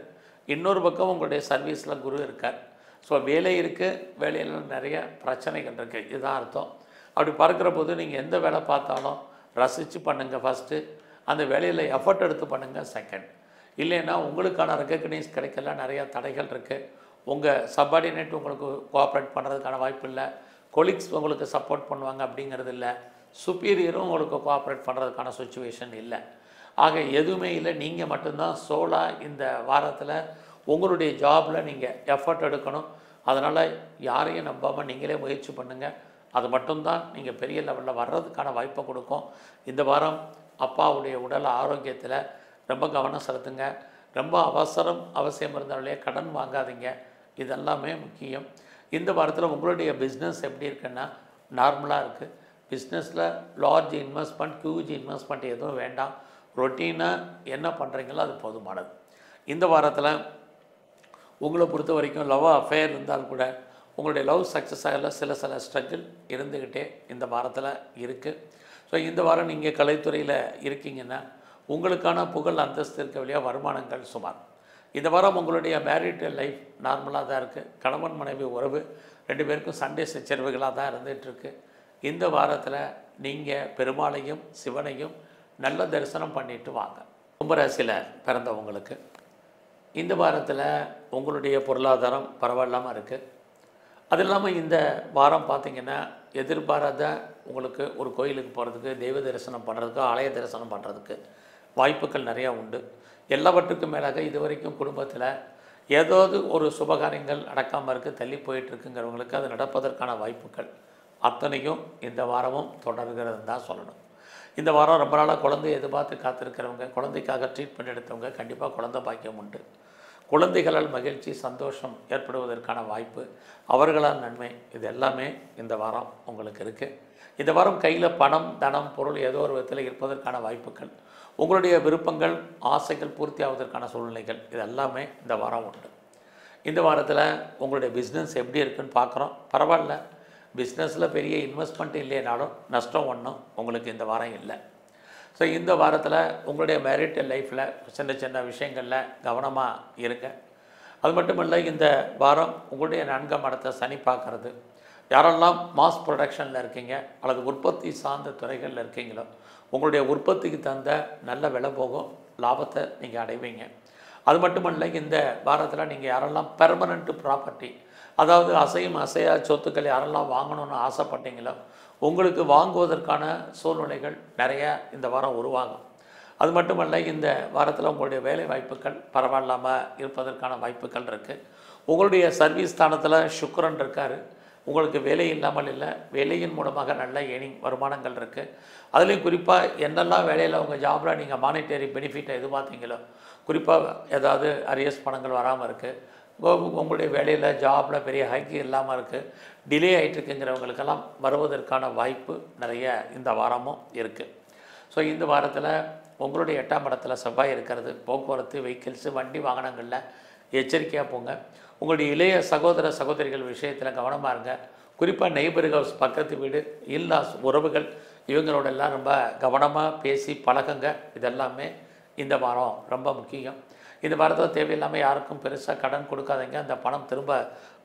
இன்னொரு பக்கம் உங்களுடைய சர்வீஸில் குரு இருக்கார். ஸோ வேலை இருக்குது, வேலையில் நிறைய பிரச்சனைகள் இருக்குது, இதுதான் அர்த்தம். அப்படி பார்க்குற போது நீங்கள் எந்த வேலை பார்த்தாலும் ரசித்து பண்ணுங்கள் ஃபஸ்ட்டு. அந்த வேலையில் எஃபர்ட் எடுத்து பண்ணுங்கள் செகண்ட். இல்லைன்னா உங்களுக்கான ரெக்கக்னைஸ் கிடைக்கல, நிறையா தடைகள் இருக்குது. உங்கள் சப்பார்டினேட் உங்களுக்கு கோஆப்ரேட் பண்ணுறதுக்கான வாய்ப்பு இல்லை, கொலீக்ஸ் உங்களுக்கு சப்போர்ட் பண்ணுவாங்க அப்படிங்கிறது இல்லை, சுப்பீரியரும் உங்களுக்கு கோஆப்ரேட் பண்ணுறதுக்கான சுச்சுவேஷன் இல்லை. ஆக எதுவுமே இல்லை. நீங்கள் மட்டும்தான் சோலாக இந்த வாரத்தில் உங்களுடைய ஜாபில் நீங்கள் எஃபர்ட் எடுக்கணும். அதனால் யாரையும் நம்பாமல் நீங்களே முயற்சி பண்ணுங்கள். அது மட்டும்தான் நீங்கள் பெரிய லெவலில் வர்றதுக்கான வாய்ப்பை கொடுக்கும். இந்த வாரம் அப்பாவுடைய உடல் ஆரோக்கியத்தில் ரொம்ப கவனம் செலுத்துங்க. ரொம்ப அவசியம் இருந்தாலே கடன் வாங்காதீங்க. இதெல்லாமே முக்கியம். இந்த வாரத்தில் உங்களுடைய பிஸ்னஸ் எப்படி இருக்குன்னா நார்மலாக இருக்குது. பிஸ்னஸில் லார்ஜ் இன்வெஸ்ட்மெண்ட், ஹியூஜ் இன்வெஸ்ட்மெண்ட் எதுவும் வேண்டாம். ரொட்டீனாக என்ன பண்ணுறீங்களோ அது போதுமானது. இந்த வாரத்தில் உங்களை பொறுத்த வரைக்கும் லவ் அஃபேர் இருந்தால் கூட உங்களுடைய லவ் சக்ஸஸ் ஆகல, சில ஸ்ட்ரகிள் இருந்துக்கிட்டே இந்த வாரத்தில் இருக்குது. ஸோ இந்த வாரம் நீங்கள் கலைத்துறையில் இருக்கீங்கன்னா உங்களுக்கான புகழ் அந்தஸ்து இருக்க வழியாக வருமானங்கள் சுமார். இந்த வாரம் உங்களுடைய மேரிட்டல் லைஃப் நார்மலாக தான் இருக்குது. கணவன் மனைவி உறவு 2 பேருக்கும் சண்டை சச்சரவுகளாக தான் இருந்துகிட்ருக்கு. இந்த வாரத்தில் நீங்கள் பெருமாளையும் சிவனையும் நல்ல தரிசனம் பண்ணிட்டு வாங்க. கும்பராசியில் பிறந்தவங்களுக்கு இந்த வாரத்தில் உங்களுடைய பொருளாதாரம் பரவாயில்லாமல் இருக்குது. அது இல்லாமல் இந்த வாரம் பார்த்திங்கன்னா எதிர்பாராத உங்களுக்கு ஒரு கோயிலுக்கு போகிறதுக்கு, தெய்வ தரிசனம் பண்ணுறதுக்கு, ஆலய தரிசனம் பண்ணுறதுக்கு வாய்ப்புகள் நிறையா உண்டு. எல்லாவற்றுக்கும் மேலாக இது வரைக்கும் குடும்பத்தில் ஏதாவது ஒரு சுபகாரியங்கள் நடக்காமல் இருக்குது, தள்ளி போயிட்டுருக்குங்கிறவங்களுக்கு அது நடப்பதற்கான வாய்ப்புகள் அத்தனையும் இந்த வாரமும் தொடர்கிறது தான் சொல்லணும். இந்த வாரம் ரொம்ப நாளாக குழந்தையை எதிர்பார்த்து காத்திருக்கிறவங்க, குழந்தைக்காக ட்ரீட்மெண்ட் எடுத்தவங்க கண்டிப்பாக குழந்தை பாக்கியம் உண்டு. குழந்தைகளால் மகிழ்ச்சி, சந்தோஷம் ஏற்படுவதற்கான வாய்ப்பு, அவர்களால் நன்மை, இது எல்லாமே இந்த வாரம் உங்களுக்கு இருக்குது. இந்த வாரம் கையில் பணம், தனம், பொருள் ஏதோ ஒரு விதத்தில் இருப்பதற்கான வாய்ப்புகள், உங்களுடைய விருப்பங்கள், ஆசைகள் பூர்த்தி ஆவதற்கான சூழ்நிலைகள், இது எல்லாமே இந்த வாரம் உண்டு. இந்த வாரத்தில் உங்களுடைய பிஸ்னஸ் எப்படி இருக்குன்னு பார்க்குறோம். பரவாயில்ல, பிஸ்னஸில் பெரிய இன்வெஸ்ட்மெண்ட் இல்லைனாலும் நஷ்டம் ஒன்றும் உங்களுக்கு இந்த வாரம் இல்லை. ஸோ இந்த வாரத்தில் உங்களுடைய மேரிட்டல் லைஃப்பில் சின்ன சின்ன விஷயங்களில் கவனமாக இருங்க. அது மட்டும் இல்லை, இந்த வாரம் உங்களுடைய 4ஆம் இடத்தை சனி பார்க்குறது. யாரெல்லாம் மாஸ் ப்ரொடக்ஷனில் இருக்கீங்க அல்லது உற்பத்தி சார்ந்த துறைகளில் இருக்கீங்களோ, உங்களுடைய உற்பத்திக்கு தகுந்த நல்ல விலை போகும், லாபத்தை நீங்கள் அடைவீங்க. அது மட்டுமல்ல, இந்த வாரத்தில் நீங்கள் யாரெல்லாம் பெர்மனண்ட் ப்ராப்பர்ட்டி, அதாவது அசையும் அசையா சொத்துக்கள் யாரெல்லாம் வாங்கணும்னு ஆசைப்பட்டீங்களோ, உங்களுக்கு வாங்குவதற்கான சூழ்நிலைகள் நிறைய இந்த வாரம் உருவாகும். அது மட்டுமல்ல, இந்த வாரத்தில் உங்களுடைய வேலை வாய்ப்புகள் பரவாயில்லாமல் இருப்பதற்கான வாய்ப்புகள் இருக்குது. உங்களுடைய சர்வீஸ் ஸ்தானத்தில் சுக்கிரன் இருக்கார். உங்களுக்கு வேலை இல்லாமல் இல்லை, வேலையின் மூலமாக நல்ல ஏர்னிங் வருமானங்கள் இருக்குது. அதுலேயும் குறிப்பாக என்னெல்லாம் வேலையில் உங்கள் ஜாபில் நீங்கள் மானிட்டரி பெனிஃபிட்டை எதிர்பார்த்தீங்களோ, குறிப்பாக ஏதாவது அரியர்ஸ் பணங்கள் வராமல் இருக்குது, உங்களுடைய வேலையில் ஜாபில் பெரிய ஹைக்கு இல்லாமல் இருக்குது, டிலே ஆகிட்டுருக்குங்கிறவங்களுக்கெல்லாம் வருவதற்கான வாய்ப்பு நிறைய இந்த வாரமும் இருக்குது. ஸோ இந்த வாரத்தில் உங்களுடைய 8ஆம் இடத்துல செவ்வாய் இருக்கிறது. போக்குவரத்து, வெஹிக்கிள்ஸு, வண்டி வாகனங்களில் எச்சரிக்கையாக போங்க. உங்களுடைய இளைய சகோதர சகோதரிகள் விஷயத்தில் கவனமாக இருங்க. குறிப்பாக நெய்பர் ஹவுஸ், பக்கத்து வீடு, இல்லாஸ், உறவுகள், இவங்களோடெல்லாம் ரொம்ப கவனமாக பேசி பழகுங்க. இதெல்லாமே இந்த வாரம் ரொம்ப முக்கியம். இந்த வாரத்தில் தேவையில்லாமல் யாருக்கும் பெருசாக கடன் கொடுக்காதீங்க. அந்த பணம் திரும்ப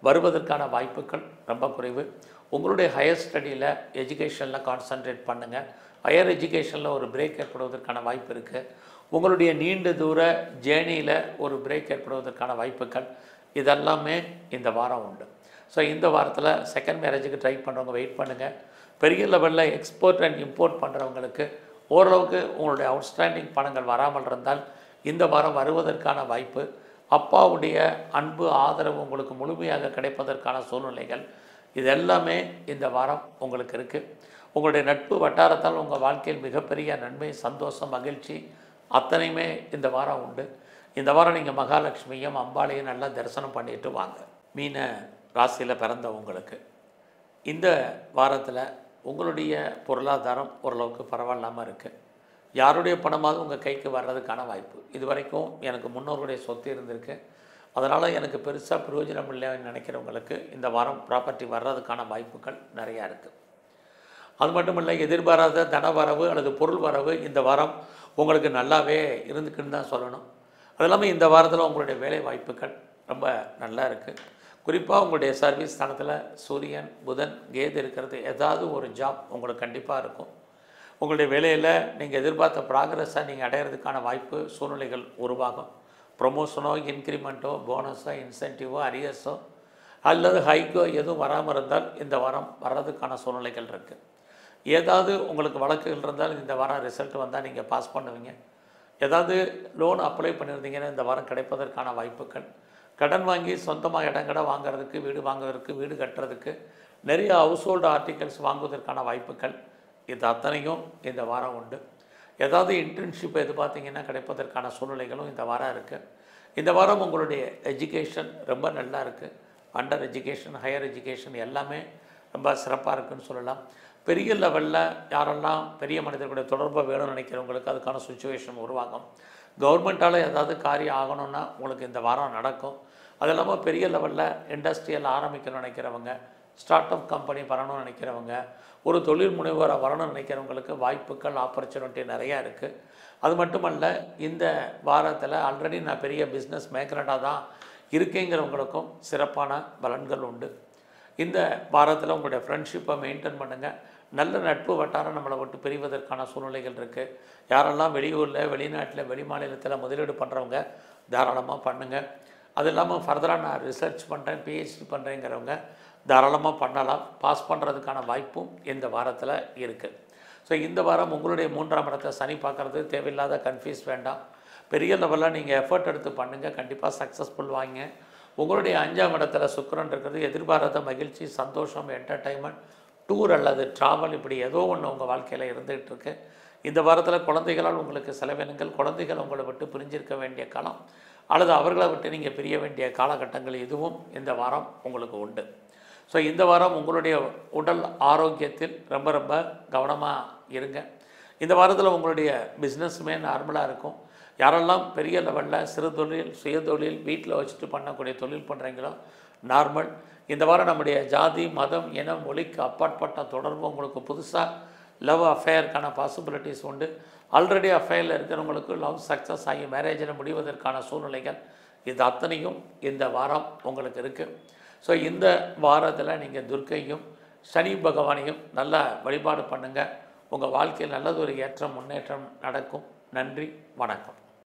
வருவதற்கான வாய்ப்புகள் ரொம்ப குறைவு. உங்களுடைய ஹையர் ஸ்டடியில், எஜுகேஷனில் கான்சன்ட்ரேட் பண்ணுங்கள். ஹையர் எஜுகேஷனில் ஒரு பிரேக் ஏற்படுவதற்கான வாய்ப்பு இருக்குது. உங்களுடைய நீண்ட தூர ஜேர்னியில் ஒரு பிரேக் ஏற்படுவதற்கான வாய்ப்புகள் இதெல்லாமே இந்த வாரம் உண்டு. ஸோ இந்த வாரத்தில் செகண்ட் மேரேஜுக்கு ட்ரை பண்ணுறவங்க வெயிட் பண்ணுங்கள். பெரிய லெவலில் எக்ஸ்போர்ட் அண்ட் இம்போர்ட் பண்ணுறவங்களுக்கு ஓரளவுக்கு உங்களுடைய அவுட்ஸ்டாண்டிங் பணங்கள் வராமல் இருந்தால் இந்த வாரம் வருவதற்கான வாய்ப்பு, அப்பாவுடைய அன்பு, ஆதரவு உங்களுக்கு முழுமையாக கிடைப்பதற்கான சூழ்நிலைகள், இது எல்லாமே இந்த வாரம் உங்களுக்கு இருக்குது. உங்களுடைய நட்பு வட்டாரத்தால் உங்கள் வாழ்க்கையில் மிகப்பெரிய நன்மை, சந்தோஷம், மகிழ்ச்சி அத்தனையுமே இந்த வாரம் உண்டு. இந்த வாரம் நீங்கள் மகாலட்சுமியும் அம்பாளையும் நல்லா தரிசனம் பண்ணிட்டு வாங்க. மீன ராசியில் பிறந்தவங்களுக்கு இந்த வாரத்தில் உங்களுடைய பொருளாதாரம் ஓரளவுக்கு பரவாயில்லாமல் இருக்குது. யாருடைய பணமாவது உங்கள் கைக்கு வர்றதுக்கான வாய்ப்பு. இது வரைக்கும் எனக்கு முன்னோருடைய சொத்து இருந்திருக்கு, அதனால் எனக்கு பெருசாக பிரயோஜனம் இல்லைன்னு நினைக்கிறவங்களுக்கு இந்த வாரம் ப்ராப்பர்ட்டி வர்றதுக்கான வாய்ப்புகள் நிறையா இருக்குது. அது மட்டும் இல்லை, எதிர்பாராத தன வரவு அல்லது பொருள் வரவு இந்த வாரம் உங்களுக்கு நல்லாவே இருந்துக்குன்னு தான் சொல்லணும். அது இல்லாமல் இந்த வாரத்தில் உங்களுடைய வேலை வாய்ப்புகள் ரொம்ப நல்லா இருக்குது. குறிப்பாக உங்களுடைய சர்வீஸ் ஸ்தானத்தில் சூரியன், புதன், கேது இருக்கிறது. ஏதாவது ஒரு ஜாப் உங்களுக்கு கண்டிப்பாக இருக்கும். உங்களுடைய வேலையில் நீங்கள் எதிர்பார்த்த ப்ராக்ரஸாக நீங்கள் அடையிறதுக்கான வாய்ப்பு, சூழ்நிலைகள் உருவாகும். ப்ரொமோஷனோ, இன்க்ரிமெண்ட்டோ, போனஸோ, இன்சென்டிவோ, அரியர்ஸோ அல்லது ஹைக்கோ எதுவும் வராமல் இருந்தால் இந்த வாரம் வர்றதுக்கான சூழ்நிலைகள் இருக்குது. ஏதாவது உங்களுக்கு வழக்குகள் இருந்தால் இந்த வாரம் ரிசல்ட் வந்தால் நீங்கள் பாஸ் பண்ணுவீங்க. ஏதாவது லோன் அப்ளை பண்ணியிருந்தீங்கன்னா இந்த வாரம் கிடைப்பதற்கான வாய்ப்புகள், கடன் வாங்கி சொந்தமாக இடங்கடை வாங்குறதுக்கு, வீடு வாங்குறதுக்கு, வீடு கட்டுறதுக்கு, நிறைய ஹவுஸ் ஹோல்டு ஆர்டிகல்ஸ் வாங்குவதற்கான வாய்ப்புகள், இது அத்தனையும் இந்த வாரம் உண்டு. ஏதாவது இன்டர்ன்ஷிப் எதிர்பார்த்தீங்கன்னா கிடைப்பதற்கான சூழ்நிலைகளும் இந்த வாரம் இருக்குது. இந்த வாரம் உங்களுடைய எஜுகேஷன் ரொம்ப நல்லா இருக்குது. அண்டர் எஜுகேஷன், ஹையர் எஜுகேஷன் எல்லாமே ரொம்ப சிறப்பாக இருக்குதுன்னு சொல்லலாம். பெரிய லெவலில் யாரெல்லாம் பெரிய மனிதர்களுடைய தொடர்பை வேணும்னு நினைக்கிறவங்களுக்கு அதுக்கான சுச்சுவேஷன் உருவாகும். கவர்மெண்ட்டால் ஏதாவது காரியம் ஆகணும்னா உங்களுக்கு இந்த வாரம் நடக்கும். அது இல்லாமல் பெரிய லெவலில் இண்டஸ்ட்ரியல் ஆரம்பிக்கணும்னு நினைக்கிறவங்க, ஸ்டார்ட் அப் கம்பெனி வரணும்னு நினைக்கிறவங்க, ஒரு தொழில் முனைவராக வரணும்னு நினைக்கிறவங்களுக்கு வாய்ப்புகள், ஆப்பர்ச்சுனிட்டி நிறையா இருக்குது. அது மட்டுமல்ல, இந்த வாரத்தில் ஆல்ரெடி நான் பெரிய பிஸ்னஸ் மேக்கராக தான் இருக்கேங்கிறவங்களுக்கும் சிறப்பான பலன்கள் உண்டு. இந்த வாரத்தில் உங்களுடைய ஃப்ரெண்ட்ஷிப்பை மெயின்டைன் பண்ணுங்கள். நல்ல நட்பு வட்டாரம் நம்மளை விட்டு பிரிவதற்கான சூழ்நிலைகள் இருக்குது. யாரெல்லாம் வெளியூரில், வெளிநாட்டில், வெளி மாநிலத்தில் முதலீடு பண்ணுறவங்க தாராளமாக பண்ணுங்கள். அது இல்லாமல் ஃபர்தராக நான் ரிசர்ச் பண்ணுறேன், பிஹெச்டி பண்ணுறேங்கிறவங்க தாராளமாக பண்ணலாம். பாஸ் பண்ணுறதுக்கான வாய்ப்பும் இந்த வாரத்தில் இருக்குது. ஸோ இந்த வாரம் உங்களுடைய 3ஆம் இடத்தை சனி பார்க்குறது தேவையில்லாத கன்ஃபியூஸ் வேண்டாம். பெரிய லெவலில் நீங்கள் எஃபர்ட் எடுத்து பண்ணுங்கள், கண்டிப்பாக சக்ஸஸ்ஃபுல் வாங்க. உங்களுடைய 5ஆம் இடத்துல சுக்கிரன் இருக்கிறது. எதிர்பாராத மகிழ்ச்சி, சந்தோஷம், என்டர்டைன்மெண்ட், டூர் அல்லது ட்ராவல், இப்படி ஏதோ ஒன்று உங்கள் வாழ்க்கையில் இருந்துகிட்டு இருக்கு. இந்த வாரத்தில் குழந்தைகளால் உங்களுக்கு செலவினங்கள், குழந்தைகள் உங்களை விட்டு பிரிஞ்சிருக்க வேண்டிய காலம் அல்லது அவர்களை விட்டு நீங்கள் பிரிய வேண்டிய காலகட்டங்கள் இதுவும் இந்த வாரம் உங்களுக்கு உண்டு. ஸோ இந்த வாரம் உங்களுடைய உடல் ஆரோக்கியத்தில் ரொம்ப ரொம்ப கவனமாக இருங்க. இந்த வாரத்தில் உங்களுடைய பிஸ்னஸுமே நார்மலாக இருக்கும். யாரெல்லாம் பெரிய லெவலில் சிறு தொழில், சுயதொழில், வீட்டில் வச்சுட்டு பண்ணக்கூடிய தொழில் பண்ணுறீங்களோ நார்மல். இந்த வாரம் நம்முடைய ஜாதி, மதம், இனம், மொழிக்கு அப்பாற்பட்ட தொடர்பு உங்களுக்கு புதுசாக லவ் அஃபேருக்கான பாசிபிலிட்டிஸ் உண்டு. ஆல்ரெடி அஃபேரில் இருக்கிறவங்களுக்கு லவ் சக்ஸஸ் ஆகி மேரேஜில் முடிவதற்கான சூழ்நிலைகள் இது அத்தனையும் இந்த வாரம் உங்களுக்கு இருக்குது. ஸோ இந்த வாரத்தில் நீங்கள் துர்க்கையும் சனி பகவானையும் நல்லா வழிபாடு பண்ணுங்கள். உங்கள் வாழ்க்கையில் நல்லதொரு ஏற்றம், முன்னேற்றம் நடக்கும். நன்றி, வணக்கம்.